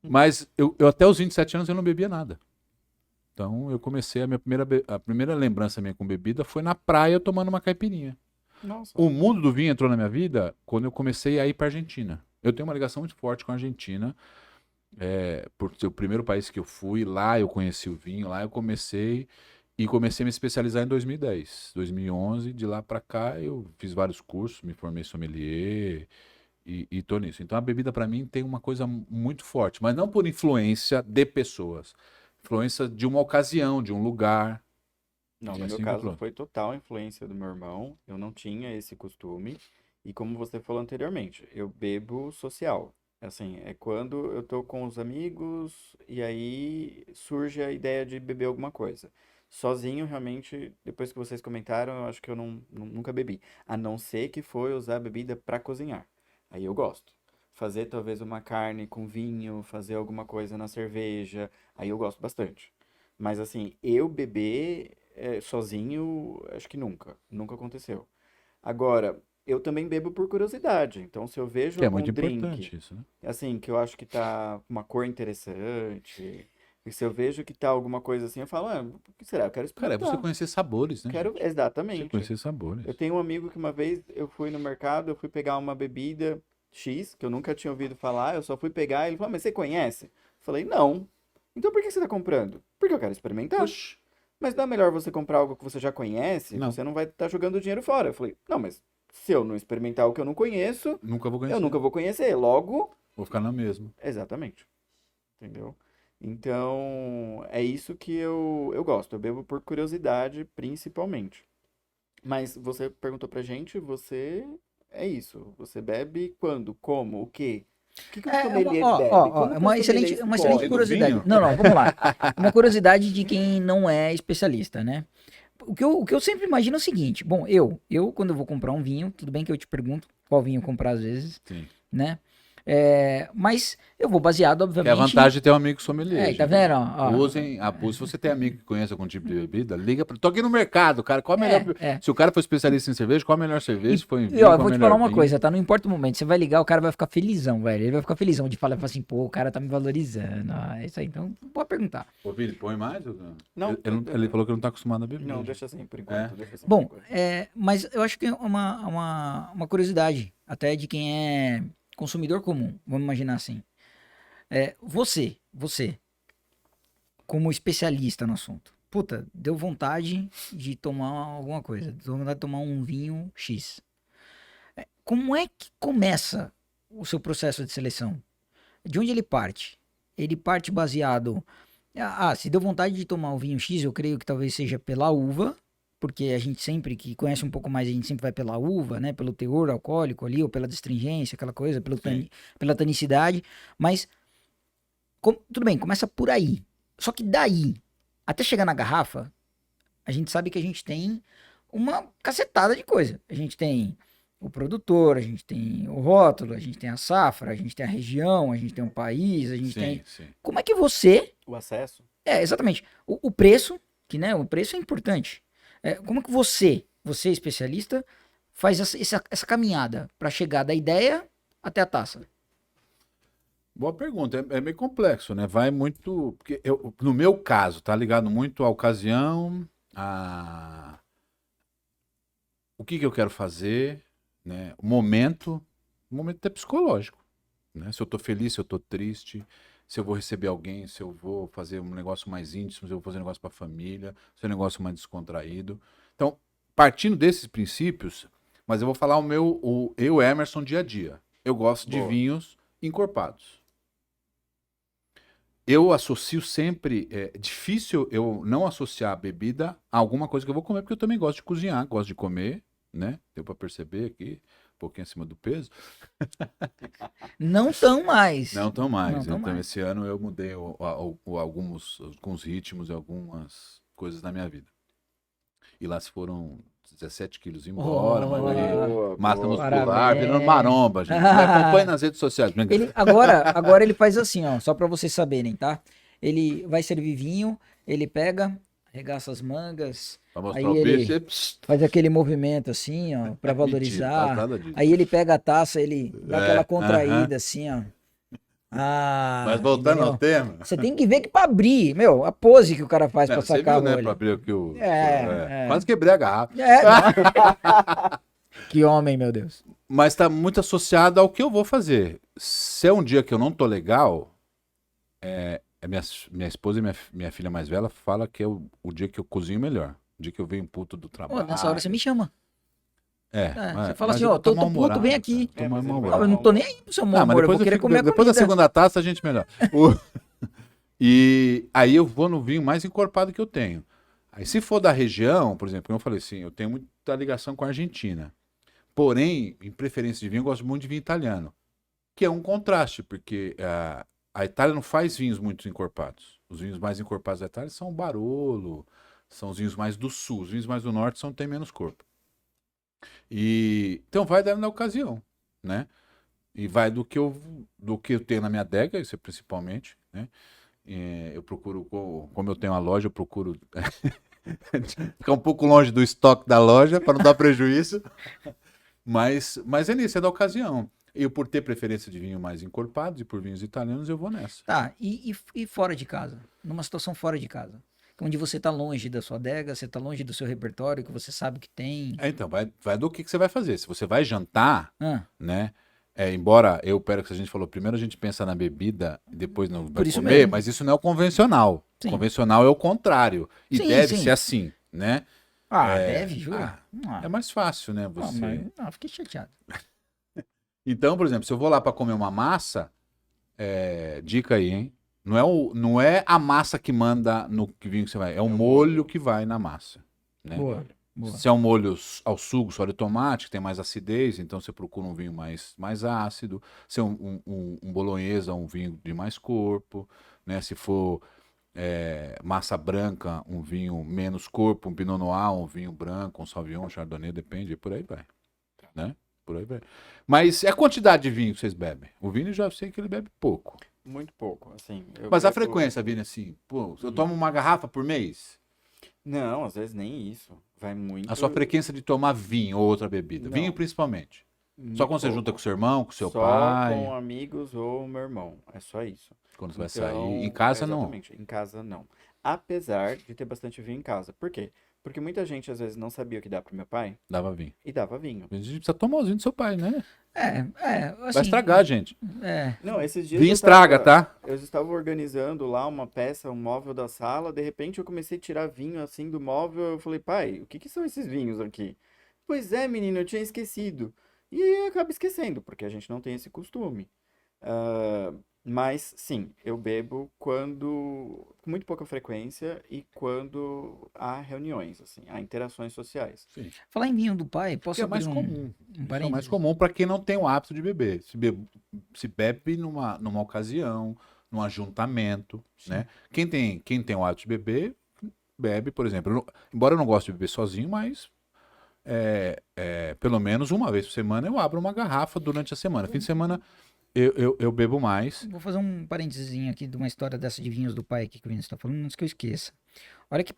Mas eu até os 27 anos eu não bebia nada. Então eu comecei a primeira lembrança minha com bebida foi na praia tomando uma caipirinha. Nossa. O mundo do vinho entrou na minha vida quando eu comecei a ir para Argentina. Eu tenho uma ligação muito forte com a Argentina, por ser o primeiro país que eu fui. Lá eu conheci o vinho, lá eu comecei a me especializar em 2010, 2011. De lá para cá eu fiz vários cursos, me formei sommelier e tô nisso. Então a bebida para mim tem uma coisa muito forte, mas não por influência de pessoas, influência de uma ocasião, de um lugar. Não, E no meu assim caso foi. foi total influência do meu irmão. Eu não tinha esse costume. E como você falou anteriormente, eu bebo social. Assim, é quando eu tô com os amigos e aí surge a ideia de beber alguma coisa. Sozinho, realmente, depois que vocês comentaram, eu acho que eu nunca bebi. A não ser que foi usar a bebida pra cozinhar. Aí eu gosto. Fazer talvez uma carne com vinho, fazer alguma coisa na cerveja, aí eu gosto bastante. Mas assim, eu beber sozinho, acho que nunca aconteceu. Agora, eu também bebo por curiosidade. Então, se eu vejo Que é algum muito drink, importante isso, né? assim, que eu acho que tá com uma cor interessante, e se eu vejo que tá alguma coisa assim, eu falo, o que será? Eu quero Cara, é você experimentar. conhecer sabores, né, Quero, gente? Você exatamente. conhecer sabores. Eu tenho um amigo que uma vez eu fui no mercado, eu fui pegar uma bebida X, que eu nunca tinha ouvido falar, eu só fui pegar, ele falou, mas você conhece? Eu falei, não. Então por que você tá comprando? Porque eu quero experimentar. Oxi. Mas não é melhor você comprar algo que você já conhece? Não. Você não vai estar jogando dinheiro fora. Eu falei, não, mas se eu não experimentar o que eu não conheço, Nunca vou conhecer. eu nunca vou conhecer. Logo, Vou ficar na mesma. exatamente. Entendeu? Então, é isso que eu gosto. Eu bebo por curiosidade, principalmente. Mas você perguntou pra gente, você é isso. Você bebe quando? Como? O quê? O que que um sommelier bebe? Como É que um uma sommelier excelente escolhe? curiosidade. vinho? Não, vamos lá. Uma curiosidade de quem não é especialista, né? O que eu sempre imagino é o seguinte: bom, quando eu vou comprar um vinho, tudo bem que eu te pergunto qual vinho comprar às vezes, Sim. né? Mas eu vou baseado, Que é obviamente. a vantagem de ter um amigo sommelier. Tá gente. vendo? Se você tem amigo que conhece algum tipo de bebida, liga pra. Tô aqui no mercado, cara. Qual a melhor. Se o cara for especialista em cerveja, qual a melhor cerveja? Se for em vinho, E ó, qual eu vou a te melhor falar uma vinho? coisa, tá? Não importa o momento, você vai ligar, o cara vai ficar felizão, velho. Ele vai ficar felizão de falar assim, pô, o cara tá me valorizando. É isso aí, então pode perguntar. Ô, Vini, põe mais? Não, Ele falou que não tá acostumado a beber. não, gente. deixa assim, por enquanto. É. Deixa assim, Bom, por enquanto. mas eu acho que é uma curiosidade, até de quem é consumidor comum, vamos imaginar assim. Você, como especialista no assunto, puta, deu vontade de tomar alguma coisa, deu vontade de tomar um vinho X. Como é que começa o seu processo de seleção? De onde ele parte? Ele parte baseado... se deu vontade de tomar o vinho X, eu creio que talvez seja pela uva, porque a gente sempre que conhece um pouco mais, a gente sempre vai pela uva, né? Pelo teor alcoólico ali, ou pela astringência, aquela coisa, pela tanicidade. Mas, tudo bem, começa por aí. Só que daí, até chegar na garrafa, a gente sabe que a gente tem uma cacetada de coisa. A gente tem o produtor, a gente tem o rótulo, a gente tem a safra, a gente tem a região, a gente tem o país, a gente tem... Sim. Como é que você... O acesso. exatamente. O preço, que né, o preço é importante. Como é que você especialista, faz essa caminhada para chegar da ideia até a taça? Boa pergunta. É meio complexo, né? Vai muito. Porque no meu caso, tá ligado muito à ocasião, o que eu quero fazer, né? O momento até psicológico, né? Se eu tô feliz, se eu tô triste, se eu vou receber alguém, se eu vou fazer um negócio mais íntimo, se eu vou fazer um negócio pra família, se é um negócio mais descontraído. Então, partindo desses princípios, mas eu vou falar eu, Emerson, dia a dia. Eu gosto de Boa. vinhos encorpados. Eu associo sempre, é difícil eu não associar a bebida a alguma coisa que eu vou comer, porque eu também gosto de cozinhar, gosto de comer, né? Deu pra perceber aqui, um pouquinho acima do peso. Não tão mais. Não tão mais. Não tão Então, mais. esse ano eu mudei alguns ritmos e algumas coisas na minha vida. E lá se foram 17 quilos embora, Boa, massa boa. muscular, Parabéns. virando maromba, gente. Me acompanhe nas redes sociais. Agora ele faz assim, ó, só pra vocês saberem, tá? Ele vai servir vinho, ele pega, arregaça as mangas, Pra mostrar aí o ele peixe, faz aquele movimento assim, ó, pra mentira, faz valorizar. nada disso. Aí ele pega a taça, ele dá aquela aham. contraída assim, ó. Mas voltando ao entendeu? tema, Você tem que ver que pra abrir, meu, a pose que o cara faz pra você sacar viu, a né, rolha. pra abrir aqui É. quase quebrei a garrafa. Não. Que homem, meu Deus. Mas tá muito associado ao que eu vou fazer. Se é um dia que eu não tô legal, minha esposa e minha filha mais velha fala que é o dia que eu cozinho melhor. O dia que eu venho puto do Pô, trabalho. nessa hora você me chama. Você fala mas assim, eu ó, tô mal puto, humorado, vem aqui. cara, tô mal mas ele vai humorado. Eu não tô nem aí pro seu mau Não, mas humor, eu depois, vou querer comer a depois da comida. segunda taça a gente melhora. E aí eu vou no vinho mais encorpado que eu tenho. Aí se for da região, por exemplo, como eu falei assim, eu tenho muita ligação com a Argentina. Porém, em preferência de vinho, eu gosto muito de vinho italiano. Que é um contraste, porque a Itália não faz vinhos muito encorpados. Os vinhos mais encorpados da Itália são o Barolo, são os vinhos mais do sul. Os vinhos mais do norte tem menos corpo. Então vai dar na ocasião, né? E vai do que eu tenho na minha adega, isso é principalmente, né? Eu procuro, como eu tenho uma loja, eu procuro ficar um pouco longe do estoque da loja para não dar prejuízo. Mas é nisso, é da ocasião. Eu, por ter preferência de vinho mais encorpados e por vinhos italianos, eu vou nessa. Tá, e fora de casa? Numa situação fora de casa. Onde você tá longe da sua adega, você tá longe do seu repertório, que você sabe que tem. Então, vai do que você vai fazer. Se você vai jantar, Ah, né? Embora que a gente falou, primeiro a gente pensa na bebida e depois vai Por isso comer, mesmo. mas isso não é o convencional. Sim. O convencional é o contrário. E Sim, deve sim. ser assim, né? deve, jura? É mais fácil, né? Você. Fiquei chateado. Então, por exemplo, se eu vou lá para comer uma massa, dica aí, hein? Não é a massa que manda no vinho que você vai, é o molho que vai na massa, né? Boa. Se é um molho ao sugo, só de tomate, que tem mais acidez, então você procura um vinho mais ácido. Se é um bolonhesa, um vinho de mais corpo, né? Se for massa branca, um vinho menos corpo, um Pinot Noir, um vinho branco, um Sauvignon, um Chardonnay, depende, e por aí vai, né? Por aí vai. Mas é a quantidade de vinho que vocês bebem. O Vini já sei que ele bebe pouco. Muito pouco, assim. Mas a frequência, Vini, assim, pô, eu tomo uma garrafa por mês? Não, às vezes nem isso. Vai muito. A sua frequência de tomar vinho ou outra bebida? Não. Vinho principalmente. Só quando você junta com seu irmão, com seu só pai? com amigos ou meu irmão. É só isso. Quando você vai Então, sair. Em casa não. exatamente. Em casa não. Apesar de ter bastante vinho em casa. Por quê? Porque muita gente às vezes não sabia o que dar pro meu pai Dava vinho. e dava vinho. A gente precisa tomar os vinhos do seu pai, né? Assim, Vai estragar, gente. Não, esses dias Vinho eu estraga, tá? Eu estava organizando lá uma peça, um móvel da sala, de repente eu comecei a tirar vinho assim do móvel, eu falei, pai, o que são esses vinhos aqui? Pois é, menino, eu tinha esquecido. E aí acaba esquecendo, porque a gente não tem esse costume. Mas, sim, eu bebo com muito pouca frequência e quando há reuniões, assim, há interações sociais. Sim. Falar em vinho do pai, Que posso é abrir mais comum. um Isso é o mais parênteses? comum para quem não tem o hábito de beber. Se bebe numa ocasião, num ajuntamento, né? Quem tem o hábito de beber, bebe, por exemplo. Embora eu não goste de beber sozinho, mas pelo menos uma vez por semana eu abro uma garrafa durante a semana. Fim de semana eu bebo mais. Vou fazer um parênteses aqui de uma história dessa de vinhos do pai aqui que o Vinícius tá falando, antes que eu esqueça. Olha que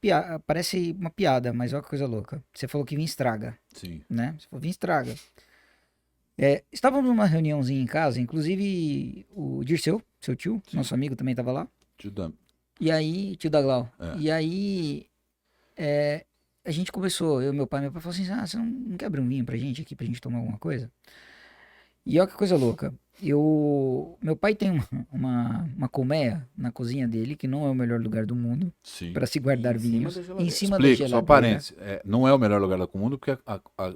parece uma piada, mas olha que coisa louca. Você falou que vinho estraga, Sim. né? Você falou vinho estraga. Estávamos numa reuniãozinha em casa, inclusive o Dirceu, seu tio, Sim. nosso amigo também estava lá. Te dou- E aí, tio da Glau. É. E aí, a gente começou, eu e meu pai falou assim, você não quer abrir um vinho pra gente aqui, pra gente tomar alguma coisa? E olha que coisa louca. Meu pai tem uma colmeia na cozinha dele, que não é o melhor lugar do mundo Sim. para se guardar Em cima vinhos. da geladeira. Em cima da Explico, só geladeira. parênteses. Não é o melhor lugar do mundo, porque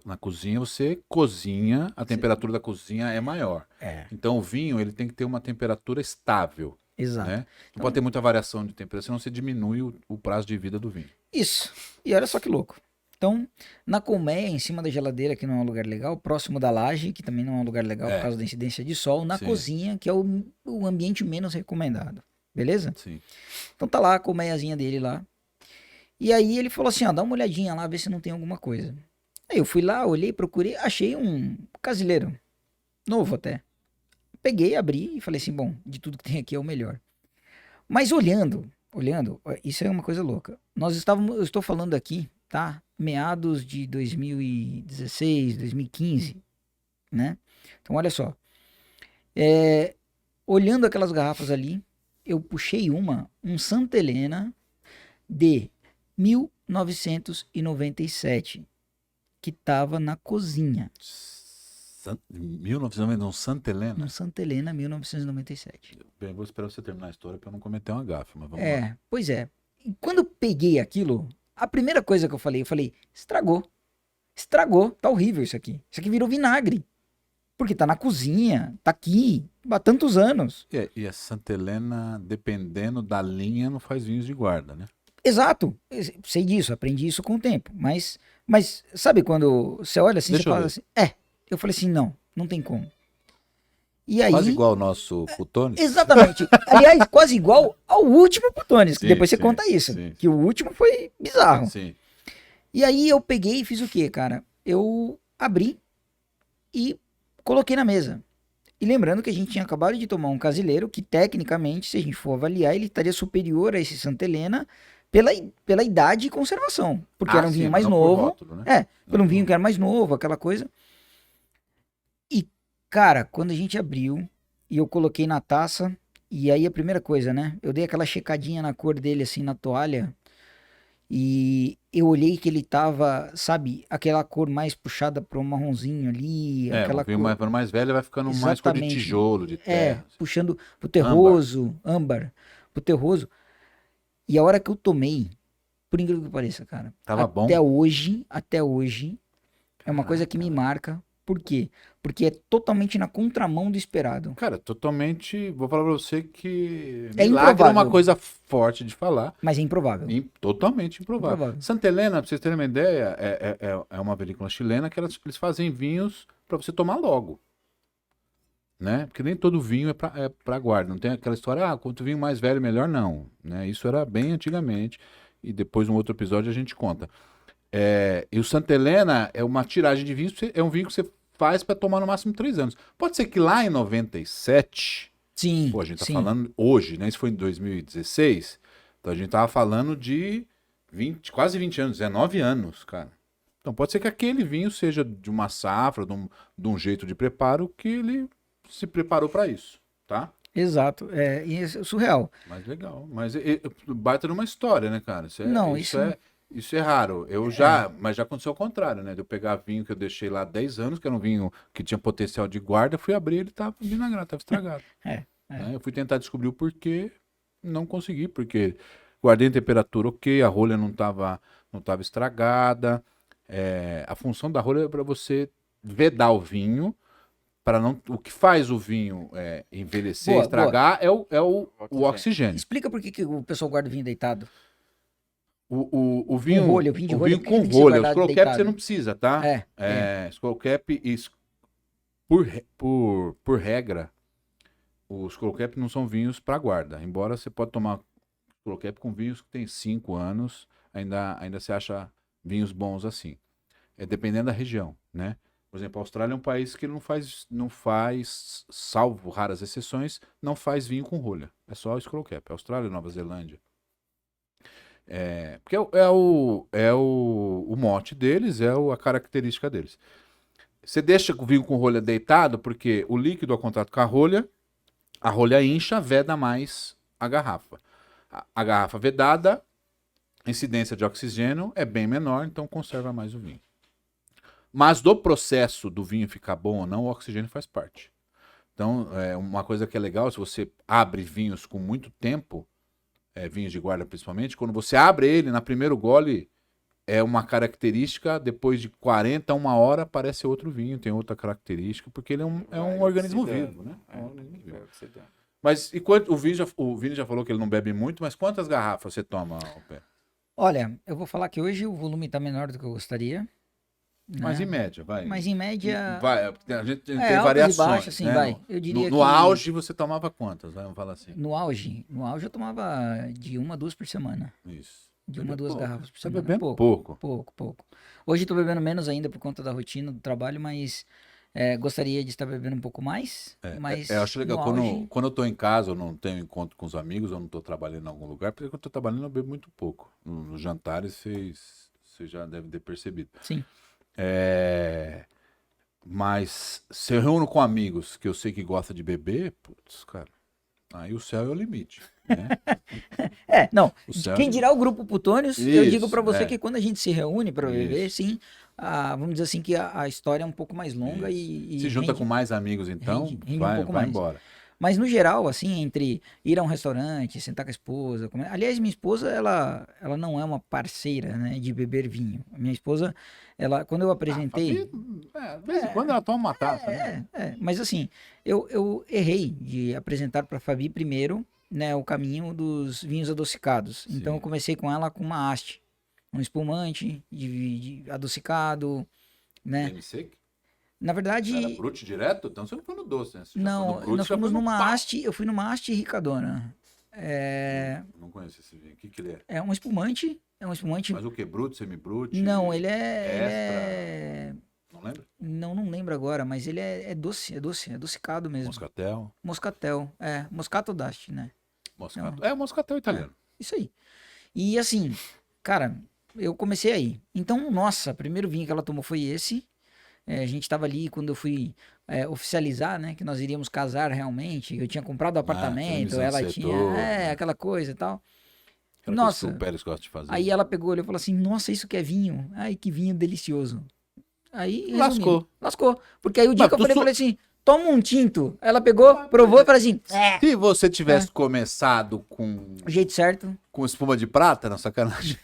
na cozinha você cozinha, a temperatura da cozinha é maior. É, Então o vinho ele tem que ter uma temperatura estável, exato. né? Não pode ter muita variação de temperatura, senão você diminui o prazo de vida do vinho. Isso. E olha só que louco. Então, na colmeia, em cima da geladeira, que não é um lugar legal, próximo da laje, que também não é um lugar legal por causa da incidência de sol, na Sim. cozinha, que é o ambiente menos recomendado. Beleza? Sim. Então tá lá a colmeiazinha dele lá. E aí ele falou assim, ó, dá uma olhadinha lá, vê se não tem alguma coisa. Aí eu fui lá, olhei, procurei, achei um casileiro. Novo até. Peguei, abri e falei assim, bom, de tudo que tem aqui é o melhor. Mas olhando, isso é uma coisa louca. Eu estou falando aqui, tá? Meados de 2016, 2015, né? Então olha só. Olhando aquelas garrafas ali, eu puxei um Santa Helena de 1997, que tava na cozinha. 1990, um Santa Helena. Um Santa Helena 1997. Bem, vou esperar você terminar a história para eu não cometer uma gafe, mas vamos lá. Pois é. E quando eu peguei aquilo, a primeira coisa que eu falei, estragou. Estragou, tá horrível isso aqui. Isso aqui virou vinagre. Porque tá na cozinha, tá aqui, há tantos anos. E a Santa Helena, dependendo da linha, não faz vinhos de guarda, né? Exato, sei disso, aprendi isso com o tempo. Mas sabe quando você olha assim, Deixa você eu fala ver. assim, eu falei assim, não tem como. E aí, Quase igual ao nosso Putones. exatamente. Aliás, quase igual ao último Putones, que Sim, depois você sim, conta isso. sim. Que o último foi bizarro. Sim. E aí eu peguei e fiz o quê, cara? Eu abri e coloquei na mesa. E lembrando que a gente tinha acabado de tomar um casileiro que, tecnicamente, se a gente for avaliar, ele estaria superior a esse Santa Helena pela idade e conservação. Porque era um vinho sim, mais não por novo. rótulo, né? Pelo um vinho que era mais novo, aquela coisa. E, cara, quando a gente abriu e eu coloquei na taça, e aí a primeira coisa, né? Eu dei aquela checadinha na cor dele, assim, na toalha. E eu olhei que ele tava, sabe, aquela cor mais puxada para um marronzinho ali, aquela o vinho cor. mais velho vai ficando mais cor de Exatamente. tijolo, de terra. Puxando pro terroso, âmbar, pro terroso. E a hora que eu tomei, por incrível que pareça, cara, Tava bom? até hoje, é uma coisa que me marca. Por quê? Porque é totalmente na contramão do esperado. Cara, totalmente. Vou falar pra você que. É milagre é uma improvável. coisa forte de falar. Mas é improvável. Totalmente improvável. Improvável. Santa Helena, pra vocês terem uma ideia, é uma vinícola chilena que eles fazem vinhos pra você tomar logo. Né? Porque nem todo vinho é pra guarda. Não tem aquela história, quanto vinho mais velho, melhor não. Né? Isso era bem antigamente. E depois, num outro episódio, a gente conta. E o Santa Helena é uma tiragem de vinhos, é um vinho que você faz pra tomar no máximo 3 anos. Pode ser que lá em 97, Sim. pô, a gente tá sim. falando hoje, né? Isso foi em 2016. Então a gente tava falando de quase 20 anos, 19 anos, cara. Então pode ser que aquele vinho seja de uma safra, de um jeito de preparo que ele se preparou pra isso, tá? Exato. E é surreal. Mas legal. Mas baita numa história, né, cara? Não, Isso é raro. Mas já aconteceu ao contrário, né? De eu pegar vinho que eu deixei lá há 10 anos, que era um vinho que tinha potencial de guarda, fui abrir, ele tava vinagrado, tava estragado. Né? Eu fui tentar descobrir o porquê, não consegui, porque guardei em temperatura ok, a rolha não tava estragada. A função da rolha é para você vedar o vinho o que faz o vinho envelhecer, Boa, estragar, o oxigênio. Explica por que o pessoal guarda o vinho deitado. O vinho, rolha, o vinho de rolha, por que com tem que ser rolha, os guardado scroll cap você deitado? não precisa, tá? Scroll cap, por regra, os scroll cap não são vinhos para guarda. Embora você pode tomar scroll cap com vinhos que tem 5 anos, ainda se acha vinhos bons assim. Dependendo da região, né? Por exemplo, a Austrália é um país que não faz, salvo raras exceções, não faz vinho com rolha. É só o scroll cap. Austrália, Nova Zelândia. Porque o mote deles, a característica deles. Você deixa o vinho com rolha deitado porque o líquido ao contato com a rolha incha, veda mais a garrafa. A garrafa vedada, a incidência de oxigênio é bem menor, então conserva mais o vinho. Mas do processo do vinho ficar bom ou não, o oxigênio faz parte. Então, uma coisa que é legal, se você abre vinhos com muito tempo, vinhos de guarda principalmente, quando você abre ele, na primeiro gole, é uma característica, depois de 40 a 1 hora, parece outro vinho, tem outra característica, porque ele é um organismo vivo, né? É um organismo vivo. Mas o Vini já falou que ele não bebe muito, mas quantas garrafas você toma, Alper? Olha, eu vou falar que hoje o volume está menor do que eu gostaria. Mas em média, vai. Mas em média. A gente tem altas variações. E baixas, assim, né? vai. Eu diria no auge você tomava quantas? Vamos falar assim. No auge eu tomava de 1 a 2 por semana. Isso. De 1 a 2 garrafas por Tá semana. bebendo pouco. Pouco. Hoje estou bebendo menos ainda por conta da rotina do trabalho, mas gostaria de estar bebendo um pouco mais. Mas eu acho legal. auge... Quando eu tô em casa, eu não tenho encontro com os amigos, eu não tô trabalhando em algum lugar, porque quando eu tô trabalhando eu bebo muito pouco. Nos jantares você já deve ter percebido. Sim. Mas se eu reúno com amigos que eu sei que gosta de beber, putz, cara, aí o céu é o limite, né? Não, céu quem dirá o grupo Putônios, eu digo para você é. que quando a gente se reúne para beber, Isso. sim, vamos dizer assim que a história é um pouco mais longa e se junta rende- com mais amigos, então rende um vai pouco mais. embora. Mas no geral, assim, entre ir a um restaurante, sentar com a esposa, comer... Aliás, minha esposa, ela não é uma parceira, né, de beber vinho. Minha esposa, quando eu apresentei... De vez em quando ela toma uma taça, né? Mas assim, eu errei de apresentar para a Fabi primeiro, né, o caminho dos vinhos adocicados. Sim. Então eu comecei com ela com uma haste, um espumante de adocicado, né? MC? Na verdade... Era brute direto? Então você não foi no doce, né? Não, nós fomos numa haste, eu fui numa haste Ricadona. Não conheço esse vinho. O que ele é? É um espumante, Mas o que? Brute, semi-brute? Não, ele Extra? Não lembra? Não lembro agora, mas ele é doce, é adocicado mesmo. Moscatel? Moscatel, Moscato d'Asti, né? Moscato. É o moscatel italiano. Isso aí. E assim, cara, eu comecei aí. Então, nossa, o primeiro vinho que ela tomou foi esse. A gente estava ali quando eu fui oficializar, né? Que nós iríamos casar realmente. Eu tinha comprado o apartamento, ela tinha... né? aquela coisa e tal. Aquela coisa que Nossa, o Pérez gosta de fazer. aí ela pegou e falou assim, nossa, isso que é vinho? Ai, que vinho delicioso. Aí, Lascou. Porque aí o dia que eu falei assim, toma um tinto. Ela pegou, provou e falou assim... Se você tivesse começado com... O jeito certo. Com espuma de prata, na sacanagem.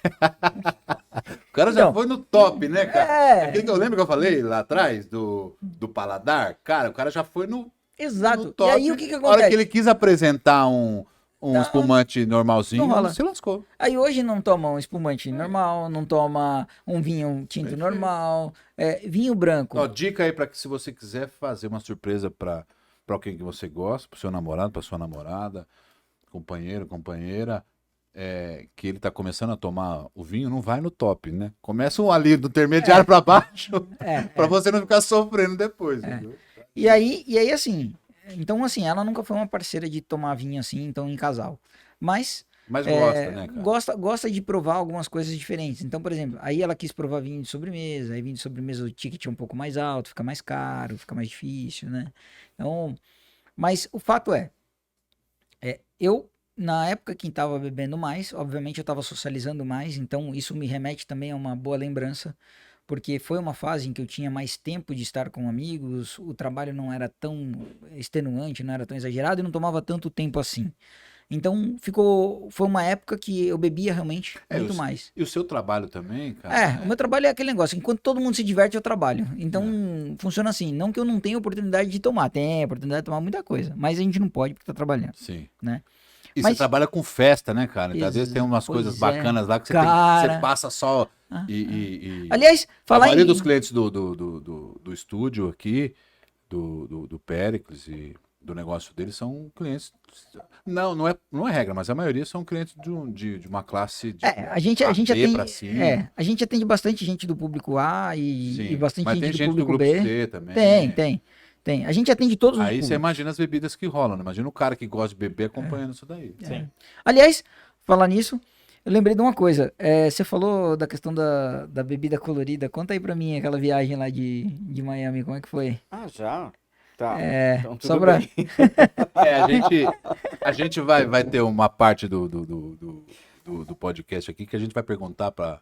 O cara já foi no top, né, cara? Aquele que eu lembro que eu falei lá atrás, do paladar. Cara, o cara já foi no... Exato. No top. E aí o que acontece? Na hora que ele quis apresentar um espumante normalzinho, se lascou. Aí hoje não toma um espumante normal, não toma um vinho tinto normal, vinho branco. Ó, dica aí para que se você quiser fazer uma surpresa para alguém que você gosta, pro seu namorado, pra sua namorada, companheiro, companheira, que ele tá começando a tomar o vinho, não vai no top, né? Começa um ali do intermediário para baixo, para você não ficar sofrendo depois. E aí assim... Então, assim, ela nunca foi uma parceira de tomar vinho assim, então, em casal. Mas gosta, né, cara? Gosta de provar algumas coisas diferentes. Então, por exemplo, aí ela quis provar vinho de sobremesa. Aí vinho de sobremesa o ticket é um pouco mais alto, fica mais caro, fica mais difícil, né? Então, mas o fato eu, na época que estava bebendo mais, obviamente eu estava socializando mais, então isso me remete também a uma boa lembrança, porque foi uma fase em que eu tinha mais tempo de estar com amigos, o trabalho não era tão extenuante, não era tão exagerado e não tomava tanto tempo assim. Então foi uma época que eu bebia realmente muito mais. E o seu trabalho também, cara? O meu trabalho é aquele negócio, enquanto todo mundo se diverte, eu trabalho. Então, funciona assim, não que eu não tenha oportunidade de tomar, tem oportunidade de tomar muita coisa, mas a gente não pode porque tá trabalhando, Sim. né? E Mas- você trabalha com festa, né, cara? Então, às vezes tem umas Pois coisas é. bacanas lá que você, Cara. você passa só Ah, e... Aliás, A falar maioria em... dos clientes do estúdio aqui, do Péricles e do negócio deles são clientes. Não é regra, mas a maioria são clientes de uma classe de a gente A, B atende, pra cima. a gente atende bastante gente do público A e Sim, bastante mas gente tem do gente do público grupo B. C também. Tem. A gente atende todos os Aí você públicos. imagina as bebidas que rolam, né? Imagina o cara que gosta de beber acompanhando isso daí. Sim. Aliás, falar nisso, eu lembrei de uma coisa. Você falou da questão da bebida colorida. Conta aí pra mim aquela viagem lá de Miami, como é que foi? Ah, já? Tá. É, Então tudo só pra... bem. A gente vai ter uma parte do podcast aqui que a gente vai perguntar para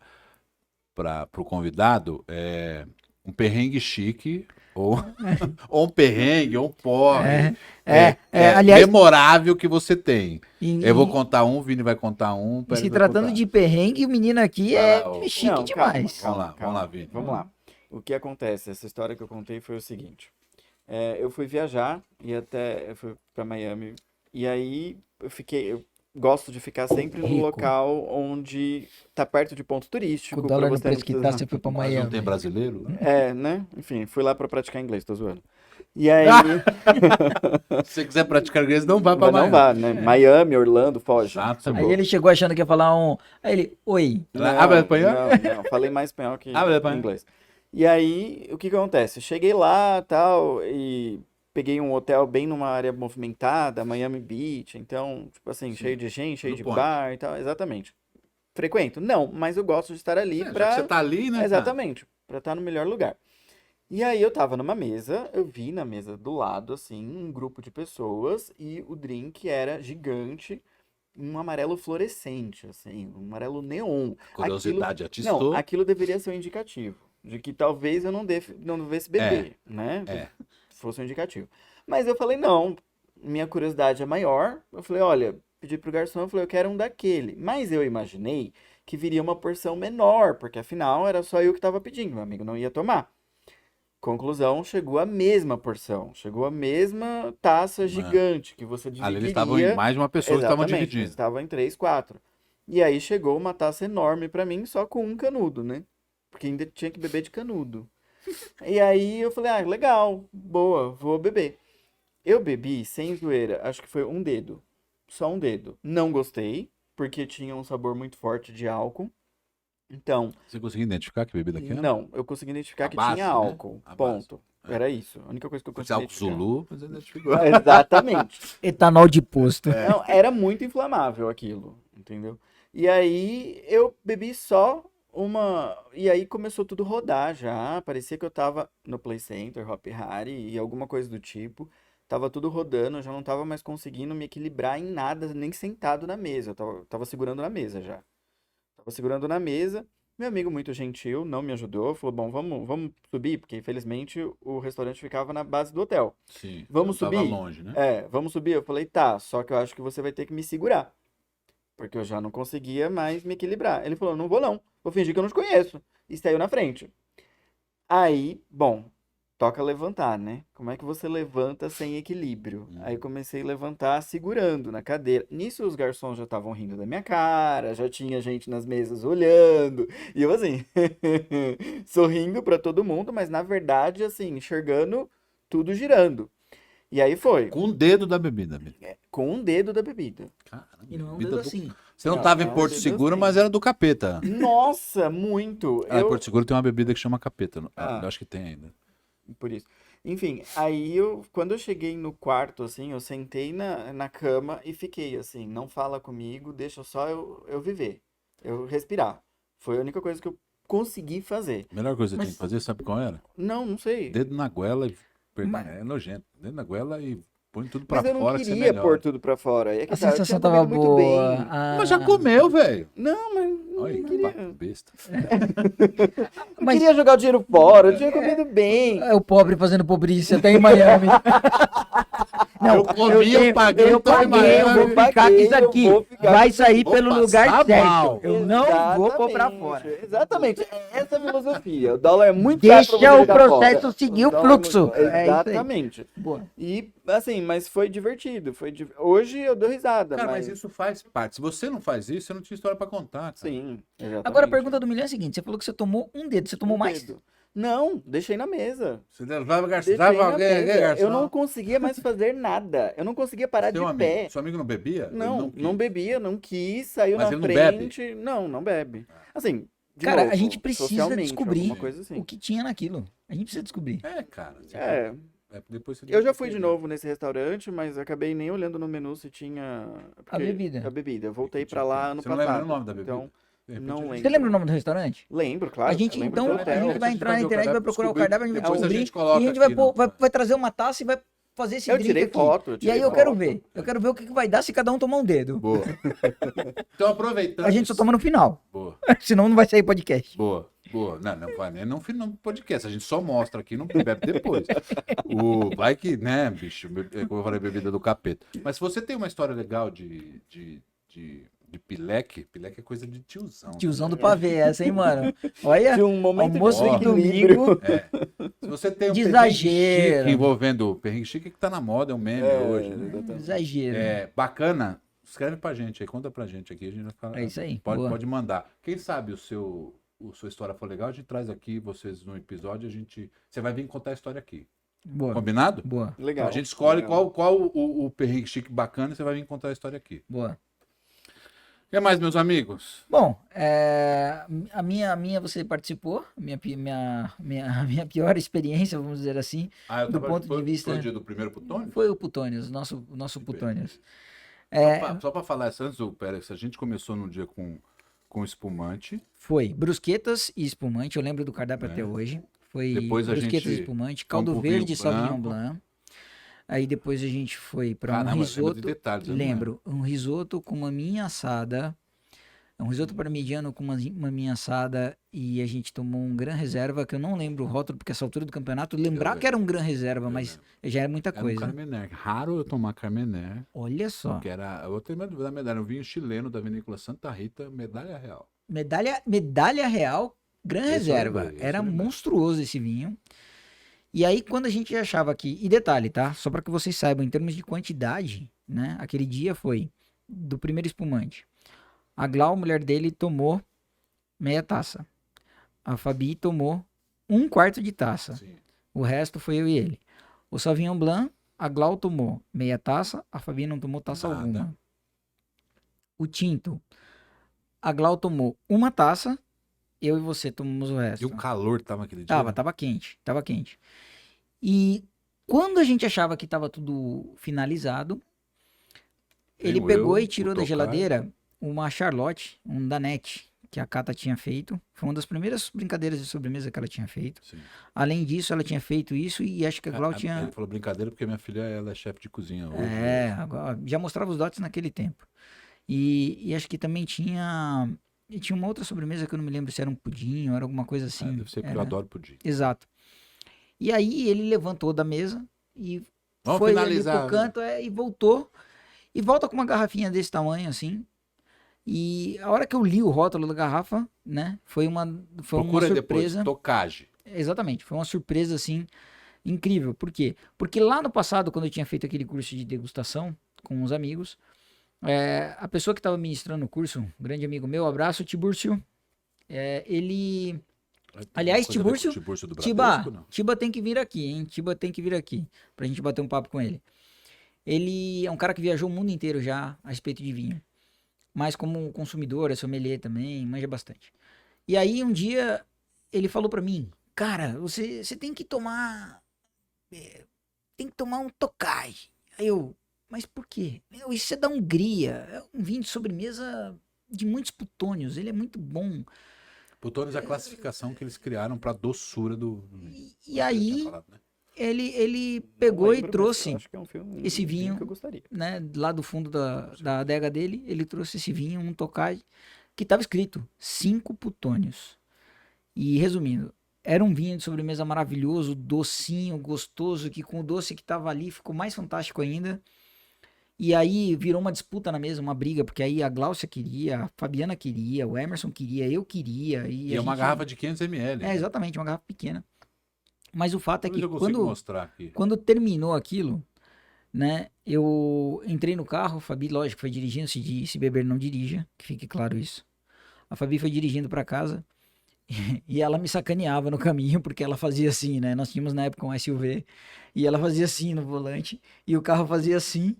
o convidado um perrengue chique ou um perrengue ou um porre aliás, memorável que você tem. e- Eu vou contar um, o Vini vai contar um. e Pérez se vai tratando contar. de perrengue, o menino aqui Vai é lá, ô. chique Não, demais. Vamos lá, Vini. Vamos lá. O que acontece? Essa história que eu contei foi o seguinte. Eu fui viajar eu fui para Miami e aí eu gosto de ficar sempre no Rico. local onde tá perto de ponto turístico. Com o pra dólar no você preço não que tá, precisar- você foi pra Mas não tem Miami. brasileiro? né? Enfim, fui lá para praticar inglês, tô zoando. E aí, Se você quiser praticar inglês, não vá para mas não vá, né? Miami, Orlando, foge. Exato, Aí ele chegou achando que ia falar um... Aí ele, oi. Habla espanhol? Não, falei mais espanhol que Habla espanhol. inglês. E aí, o que que acontece? Cheguei lá, tal, e peguei um hotel bem numa área movimentada, Miami Beach, então, tipo assim, Sim. cheio de gente, cheio No de point. bar e tal, exatamente. Frequento? Não, mas eu gosto de estar ali Já que pra... você tá ali, né? cara? Exatamente, pra estar no melhor lugar. E aí eu tava numa mesa, eu vi na mesa do lado, assim, um grupo de pessoas e o drink era gigante, um amarelo fluorescente, assim, um amarelo neon. Curiosidade Aquilo, não, atistou. aquilo deveria ser um indicativo de que talvez eu não devesse beber, né? é. Fosse um indicativo. Mas eu falei, não, minha curiosidade é maior. Eu falei, olha, pedi pro garçom, eu falei, eu quero um daquele. Mas eu imaginei que viria uma porção menor, porque afinal era só eu que estava pedindo, meu amigo não ia tomar. Conclusão, chegou a mesma porção, chegou a mesma taça gigante que você Ali dividiria. eles estavam em mais de uma pessoa que estavam Exatamente, eles dividindo. estavam em 3, 4. E aí chegou uma taça enorme pra mim, só com um canudo, né? Porque ainda tinha que beber de canudo. E aí eu falei, legal, boa, vou beber. Eu bebi, sem zoeira, acho que foi um dedo. Só um dedo. Não gostei, porque tinha um sabor muito forte de álcool. Então, Você conseguiu identificar que bebida que era? não, eu consegui identificar A que base, tinha né? álcool. A Ponto. base. Era isso. A única coisa que eu Fosse consegui álcool identificar. Zulu, mas ele identificou. Exatamente. Etanol de posto. Não, era muito inflamável aquilo, entendeu? E aí eu bebi só uma. E aí começou tudo a rodar já. Parecia que eu tava no Play Center, Hop Hari e alguma coisa do tipo. Tava tudo rodando, eu já não tava mais conseguindo me equilibrar em nada, nem sentado na mesa. Eu tava segurando na mesa já. Tava segurando na mesa. Meu amigo muito gentil, não me ajudou, falou, bom, vamos subir, porque infelizmente o restaurante ficava na base do hotel. Sim. Vamos Tava subir? longe, né? Vamos subir? Eu falei, tá, só que eu acho que você vai ter que me segurar. Porque eu já não conseguia mais me equilibrar. Ele falou, não vou não, vou fingir que eu não te conheço. E saiu na frente. Aí, bom, toca levantar, né? Como é que você levanta sem equilíbrio? Aí comecei a levantar segurando na cadeira. Nisso os garçons já estavam rindo da minha cara, já tinha gente nas mesas olhando. E eu assim, sorrindo pra todo mundo, mas na verdade, assim, enxergando tudo girando. E aí foi, Com o dedo da bebida. Amigo. com um dedo da bebida. Caramba, E não é um bebida dedo do- assim. Você não Não, tava é em um Porto dedo Seguro, assim. mas era do capeta. Nossa, muito. Em Porto Seguro tem uma bebida que chama capeta. Ah. Eu acho que tem ainda. Por isso. Enfim, aí quando eu cheguei no quarto, assim, eu sentei na cama e fiquei assim, não fala comigo, deixa só eu viver, eu respirar. Foi a única coisa que eu consegui fazer. A melhor coisa que Mas- tem que fazer, sabe qual era? Não sei. Dedo na goela e. Mas- É nojento. Dedo na goela e põe tudo pra Mas eu não fora que você queria melhora. pôr tudo pra fora. É que A tá, eu sensação tinha tava comido muito bem. boa. Mas já comeu, velho. Não, mas Olha não que queria. papo besta. Não queria jogar o dinheiro fora, eu tinha comido bem. É o pobre fazendo pobrice até em Miami. Não, Eu comi, eu paguei, eu tô paguei, eu imaginando. vou ficar com isso eu aqui. vou ficar Vai com sair isso. pelo Vou lugar passar certo. mal. Eu não vou pôr pra Exatamente, fora. Exatamente. É essa a filosofia. O dólar é muito caro pra Deixa você o jogar processo fora. seguir o dólar é fluxo. muito- É isso aí. Exatamente. Boa. E, assim, mas foi divertido. Hoje eu dou risada, Cara, mas isso faz parte. Se você não faz isso, você não tinha história pra contar, cara. Sim, exatamente. Agora a pergunta do milhão é a seguinte: você falou que você tomou um dedo, você tomou mais? Dedo. Não, deixei na mesa. Você leva garçom. Deixei Leva na alguém, mesa. garçom. Eu não conseguia mais fazer nada. Eu não conseguia parar Seu de amigo, pé. seu amigo não bebia? Ele Não, quis. não bebia, não quis, saiu Mas na ele não bebe? frente. Não bebe. Assim, de Cara, a novo, gente precisa socialmente, descobrir alguma coisa assim. o que tinha naquilo. A gente precisa descobrir. É, cara. É, Depois você eu já fui de novo nesse restaurante, mas acabei nem olhando no menu se tinha A bebida. A bebida. Eu voltei pra lá ano Você não passado. lembra o nome da bebida? Então, De repente não a gente- lembro. Você lembra o nome do restaurante? Lembro, claro. A gente, eu lembro então, do hotel. a gente vai entrar na fazer o internet, vai cardápio, procurar o descobrir. cardápio, a gente vai Depois a descobrir. gente coloca E a gente vai, aqui no- vai trazer uma taça e vai fazer esse Eu drink tirei aqui. foto, eu E tirei aí eu quero foto. ver. Eu quero ver o que vai dar se cada um tomar um dedo. Boa. Então, aproveitando. A gente só toma no final. Boa, Senão não vai sair podcast. boa, boa. Não vai nem no podcast. A gente só mostra aqui, não bebe depois. Vai que, né, bicho? Como eu falei, bebida do capeta. Mas se você tem uma história legal de pileque é coisa de tiozão. Tiozão né? do pavê, essa, hein, mano? Olha, De um momento almoço de de equilíbrio. domingo. Se você tem um De perrengue exagero. chique envolvendo perrengue chique, que tá na moda, é um meme hoje. Né? exatamente. Exagero. Bacana, escreve pra gente aí, conta pra gente aqui, a gente vai falar. É isso aí, Pode, boa. pode mandar. Quem sabe a sua história for legal, a gente traz aqui vocês no episódio, você vai vir contar a história aqui. Boa. Combinado? Boa. Legal. A gente escolhe legal. qual o perrengue chique bacana e você vai vir contar a história aqui. Boa. O que mais, meus amigos? Bom, a minha você participou, a minha pior experiência, vamos dizer assim, Eu do ponto de vista... Foi o dia do primeiro Putônio? Foi o Putônios, nosso Putônios. Só pra falar isso antes, Pérez, a gente começou num dia com espumante. Foi brusquetas e espumante, eu lembro do cardápio até hoje. Foi Depois a brusquetas e gente espumante, fomos caldo pro vinho verde e Sauvignon branco. Blanc. Aí depois a gente foi para um Caramba, lembra de risoto. detalhes, eu não Lembro, um risoto com maminha assada. Um risoto parmegiano com maminha assada. E a gente tomou um Gran Reserva, que eu não lembro o rótulo, porque essa altura do campeonato, lembrar lembro. que era um Gran Reserva, Eu mas já era muita Era um coisa. Carmener. Raro eu tomar Carmener, Olha só. que era... Eu tenho medo da medalha, um vinho chileno da vinícola Santa Rita, medalha real. Medalha real, Gran Esse eu Reserva. lembrei, esse Era eu lembrei. monstruoso esse vinho. E aí, quando a gente achava aqui, e detalhe, tá? Só para que vocês saibam, em termos de quantidade, né? Aquele dia foi do primeiro espumante. A Glau, mulher dele, tomou meia taça. A Fabi tomou 1/4 de taça. Sim. O resto foi eu e ele. O Sauvignon Blanc, a Glau tomou meia taça, a Fabi não tomou taça Nada. alguma. O tinto, a Glau tomou uma taça, eu e você tomamos o resto. E o calor tava aquele dia? Tava quente. E quando a gente achava que tava tudo finalizado, ele Venho pegou eu, e tirou o da Tocaio. geladeira uma Charlotte, um Danette, que a Cata tinha feito. Foi uma das primeiras brincadeiras de sobremesa que ela tinha feito. Sim. Além disso, ela tinha feito isso e acho que a Glau tinha... Ele falou brincadeira porque minha filha ela é chefe de cozinha hoje. agora, já mostrava os dotes naquele tempo. E acho que também tinha... E tinha uma outra sobremesa que eu não me lembro se era um pudim ou era alguma coisa assim. Deve ser porque eu Era- adoro pudim. Exato. E aí ele levantou da mesa e Vamos foi finalizar. ali pro canto e voltou. E volta com uma garrafinha desse tamanho, assim. E a hora que eu li o rótulo da garrafa, né? Foi uma Procura surpresa. depois, tocage. Exatamente, foi uma surpresa, assim, incrível. Por quê? Porque lá no passado, quando eu tinha feito aquele curso de degustação com uns amigos, a pessoa que estava ministrando o curso, um grande amigo meu, abraço, Tibúrcio, ele... Aliás, Coisa a ver com o Tibúrcio, Tibúrcio do Tiba, Bradesco, não? Tiba tem que vir aqui, hein? Tiba tem que vir aqui pra gente bater um papo com ele. Ele é um cara que viajou o mundo inteiro já a respeito de vinho. Mas como consumidor, é sommelier também, manja bastante. E aí um dia ele falou pra mim, cara, você tem que tomar um Tokai. Aí eu, mas por quê? Meu, isso é da Hungria, é um vinho de sobremesa de muitos putônios, ele é muito bom. Putônios é a classificação que eles criaram pra doçura do... E aí Tinha falado, né? ele Não pegou lembro, e mas trouxe, eu acho que é um filme, esse um vinho. que eu gostaria. né, lá do fundo da adega dele, ele trouxe esse vinho, um Tokai, que estava escrito 5 putônios. E resumindo, era um vinho de sobremesa maravilhoso, docinho, gostoso, que com o doce que tava ali ficou mais fantástico ainda. E aí virou uma disputa na mesa, uma briga, porque aí a Gláucia queria, a Fabiana queria, o Emerson queria, eu queria. E a é uma gente... garrafa de 500 ml. É, né? exatamente, uma garrafa pequena. Mas o fato é Depois que eu consigo mostrar aqui. quando terminou aquilo, né, eu entrei no carro, a Fabi, lógico, foi dirigindo, se beber não dirija, que fique claro isso. A Fabi foi dirigindo pra casa e ela me sacaneava no caminho, porque ela fazia assim, né? Nós tínhamos na época um SUV e ela fazia assim no volante e o carro fazia assim.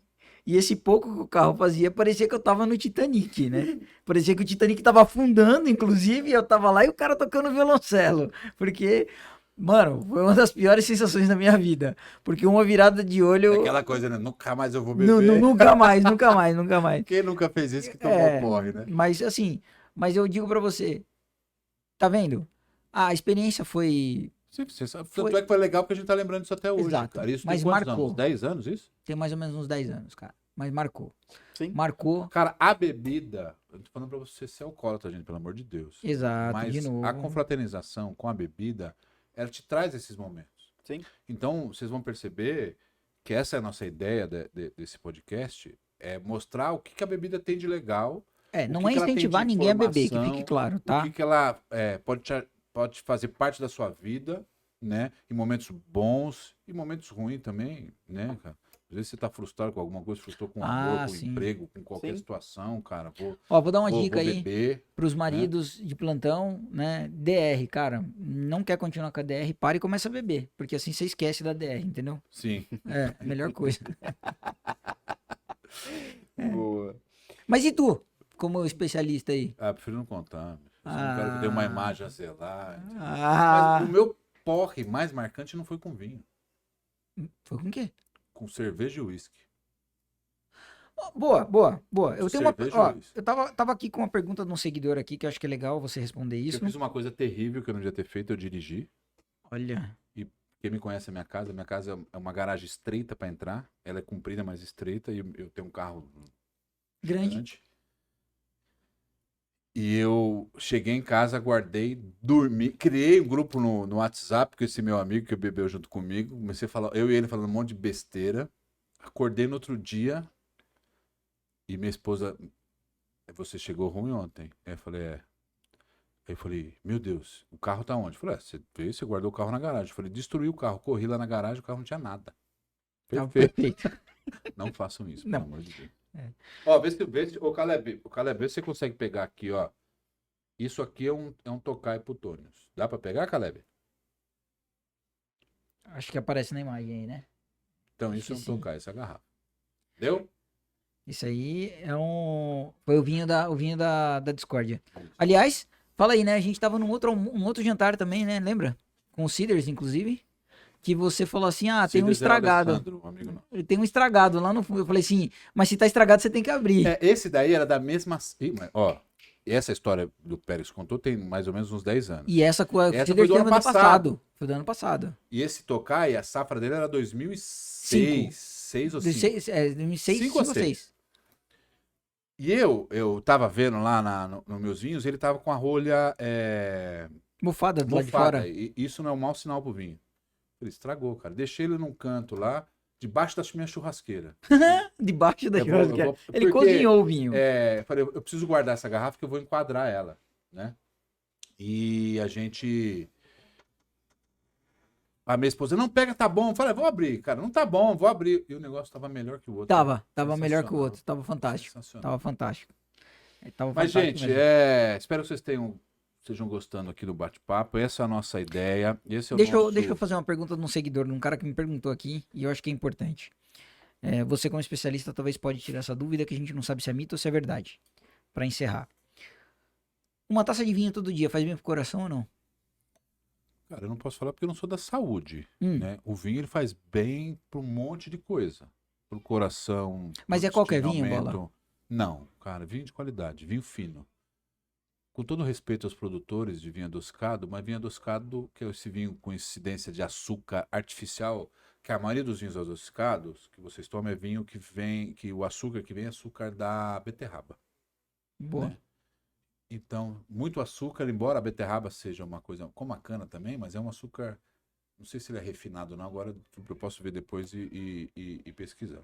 E esse pouco que o carro fazia, parecia que eu tava no Titanic, né? Parecia que o Titanic tava afundando, inclusive, e eu tava lá e o cara tocando violoncelo. Porque, mano, foi uma das piores sensações da minha vida. Porque uma virada de olho. Aquela coisa, né? Nunca mais eu vou beber. Nunca mais, nunca mais, nunca mais. Quem nunca fez isso que tomou É, porre, né? mas assim, mas eu digo pra você, tá vendo? A experiência foi. Sim, você sabe. Foi- Tanto é que foi legal porque a gente tá lembrando isso até hoje, Exato, cara. Isso mas tem quantos marcou. anos? 10 anos isso? Tem mais ou menos uns 10 anos, cara. Mas marcou. Sim. Marcou. Cara, a bebida, eu tô falando pra você ser alcoólatra, gente, pelo amor de Deus. Exato, Mas de novo. a confraternização com a bebida, ela te traz esses momentos. Sim. Então, vocês vão perceber que essa é a nossa ideia desse podcast, é mostrar o que a bebida tem de legal. É, o não que é que ela tem de incentivar ninguém a beber, que informação, fique claro, O tá? que ela pode fazer parte da sua vida, né? Em momentos bons e momentos ruins também, né, cara? Às vezes você tá frustrado com alguma coisa, frustrou com amor, com sim. emprego, com qualquer Sim. situação, cara. Ó, vou dar uma Vou dica aí beber. pros maridos de plantão, né? DR, cara, não quer continuar com a DR, para e começa a beber, porque assim você esquece da DR, entendeu? Sim. É, a melhor coisa. Boa. Mas e tu, como especialista aí? Ah, prefiro não contar. Eu só não quero que dê uma imagem a zelar. entendeu? Ah, Mas o meu porre mais marcante não foi com vinho, foi com o quê? com cerveja e uísque. Ó, boa, boa, boa. Eu tenho uma, Cerveja ó, ou isso? eu tava aqui com uma pergunta de um seguidor aqui que eu acho que é legal você responder Eu isso. fiz uma coisa terrível que eu não devia ter feito, eu dirigi. Olha, Quem me conhece a minha casa é uma garagem estreita para entrar. Ela é comprida, mas estreita, e eu tenho um carro grande. gigante. E eu cheguei em casa, guardei, dormi, criei um grupo no WhatsApp com esse meu amigo que bebeu junto comigo. Comecei a falar, eu e ele falando um monte de besteira. Acordei no outro dia e minha esposa, você chegou ruim ontem? Aí eu falei, é. Aí eu falei, meu Deus, o carro tá onde? Eu falei, você veio, você guardou o carro na garagem. Eu falei, destruí o carro, corri lá na garagem, o carro não tinha nada. Tá Perfeito. perfeito. Não façam isso, Não. pelo amor de Deus. É. Ó, ô Caleb, vê se você consegue pegar aqui, ó. Isso aqui é um Tokai Plutônios. Dá pra pegar, Caleb? Acho que aparece na imagem aí, né? Então, Acho isso é um que sim. Tokai, essa garrafa. Deu? Isso aí é um. Foi o vinho da Discórdia. Aliás, fala aí, né? A gente tava um outro jantar também, né? Lembra? Com o Ciders, inclusive. Que você falou assim: ah, tem um Ciders era estragado. Alessandro, um amigo nosso. Tem um estragado lá no fundo. Eu falei assim: mas se tá estragado, você tem que abrir. É, esse daí era da mesma. Ih, mas, ó, essa história do Pérez contou tem mais ou menos uns 10 anos. E essa com a Essa Ciders foi do tem ano passado. Foi do ano passado. E esse Tokai, a safra dele era 2006. 6 ou 5. 2006, 5 ou 5 ou 6. E eu tava vendo lá nos meus vinhos, ele tava com a rolha Mofada do lado de mofada. fora. E isso não é um mau sinal pro vinho. Ele estragou, cara. Deixei ele num canto lá, debaixo da minha churrasqueira. Debaixo da Eu vou- churrasqueira. eu vou- Ele porque, cozinhou o vinho. Eu falei, eu preciso guardar essa garrafa que eu vou enquadrar ela, né? E a gente... A minha esposa, não pega, tá bom. Eu falei, vou abrir, cara. Não tá bom, vou abrir. E o negócio tava melhor que o outro. Tava melhor que o outro. Tava fantástico. Sensacional. Tava fantástico. Tava Mas, fantástico gente, mesmo. espero que vocês estejam gostando aqui do bate-papo. Essa é a nossa ideia. Esse é o Deixa nosso... eu fazer uma pergunta de um seguidor, de um cara que me perguntou aqui, e eu acho que é importante. Você, como especialista, talvez pode tirar essa dúvida que a gente não sabe se é mito ou se é verdade. Pra encerrar. Uma taça de vinho todo dia faz bem pro coração ou não? Cara, eu não posso falar porque eu não sou da saúde, Hum. né? O vinho, ele faz bem para um monte de coisa. Pro coração. Mas pro é qualquer intestino, vinho, aumento. Bola? Não, cara, vinho de qualidade, vinho fino. Com todo respeito aos produtores de vinho adocicado, mas vinho adocicado, que é esse vinho com incidência de açúcar artificial, que a maioria dos vinhos adocicados que vocês tomam é vinho que o açúcar que vem é açúcar da beterraba. Boa. Né? Então, muito açúcar, embora a beterraba seja uma coisa, como a cana também, mas é um açúcar, não sei se ele é refinado ou não, agora eu posso ver depois e pesquisar.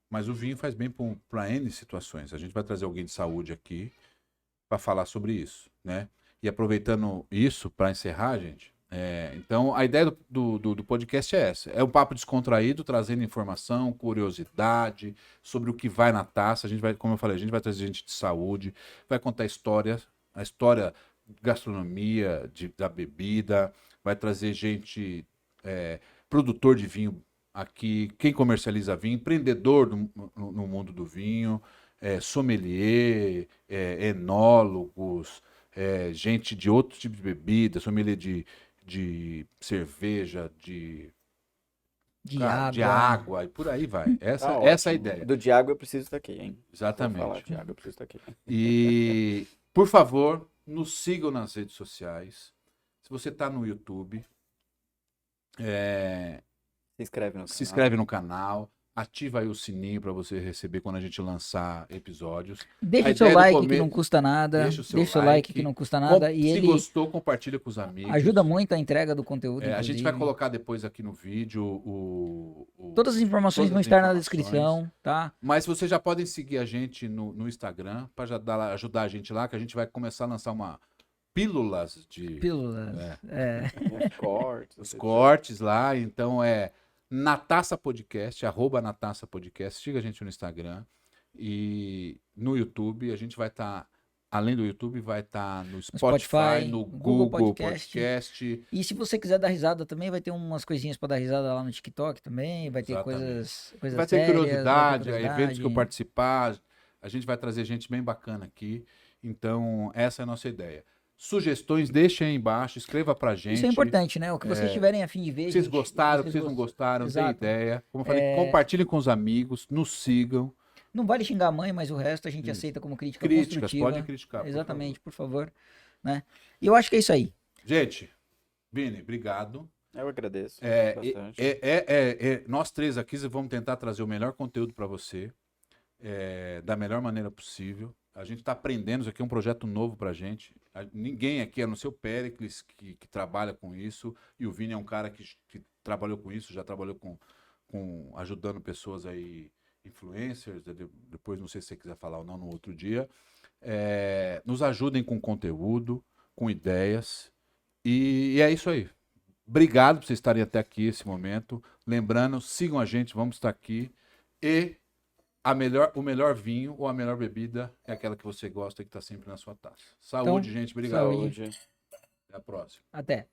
Mas o vinho faz bem para N situações. A gente vai trazer alguém de saúde aqui para falar sobre isso, né? E aproveitando isso, para encerrar, gente, então a ideia do podcast é essa. É um papo descontraído, trazendo informação, curiosidade sobre o que vai na taça. A gente vai, como eu falei, a gente vai trazer gente de saúde, vai contar histórias, a história, gastronomia, da bebida, vai trazer gente, produtor de vinho aqui, quem comercializa vinho, empreendedor no mundo do vinho, sommelier, enólogos, gente de outro tipo de bebida, sommelier de cerveja, De de água. água e por aí vai. Tá Essa é a ótimo. ideia. Do Diago eu preciso estar aqui, hein? Vou Exatamente. falar, Diago, eu preciso estar aqui. E, por favor, nos sigam nas redes sociais. Se você está no YouTube, Se inscreve no se canal. inscreve no canal, ativa aí o sininho para você receber quando a gente lançar episódios. Deixa A o seu ideia do like que começo- não custa nada. Deixa o seu Deixa o like like. que não custa nada. E Se ele gostou, compartilha com os amigos. ajuda muito a entrega do conteúdo, A gente vai inclusive. colocar depois aqui no vídeo Todas as informações todas vão as estar na informações. descrição, tá? Mas vocês já podem seguir a gente no Instagram para ajudar a gente lá, que a gente vai começar a lançar pílulas de Pílulas. Cortes. os cortes lá. Então Nataça Podcast, @NataçaPodcast. Siga a gente no Instagram e no YouTube. A gente vai estar, além do YouTube, vai estar no Spotify, no Google Podcast. E se você quiser dar risada também, vai ter umas coisinhas pra dar risada lá no TikTok também. Vai ter Exatamente. coisas Vai ter sérias, curiosidade, vai ter eventos que eu curiosidade. participar. A gente vai trazer gente bem bacana aqui. Então, essa é a nossa ideia. Sugestões, deixem aí embaixo, escreva pra gente. Isso é importante, né? O que vocês tiverem a fim de ver. Vocês gente, gostaram, vocês não gostaram, tem Exato. ideia. Como eu falei, compartilhem com os amigos, nos sigam. Não vale xingar a mãe, mas o resto a gente aceita como crítica Críticas, construtiva. pode criticar. por Exatamente, por favor. Né? E eu acho que é isso aí. favor. Gente, Vini, obrigado. Eu agradeço bastante. Nós três aqui vamos tentar trazer o melhor conteúdo para você, da melhor maneira possível. A gente está aprendendo, isso aqui é um projeto novo para a gente. Ninguém aqui, a não ser o Péricles, que trabalha com isso, e o Vini é um cara que trabalhou com isso, já trabalhou com ajudando pessoas aí, influencers, depois não sei se você quiser falar ou não no outro dia. Nos ajudem com conteúdo, com ideias, e é isso aí. Obrigado por vocês estarem até aqui esse momento. Lembrando, sigam a gente, vamos estar aqui. E o melhor vinho ou a melhor bebida é aquela que você gosta e que está sempre na sua taça. Saúde, Então, gente. Obrigado. saúde. Até a próxima. Até.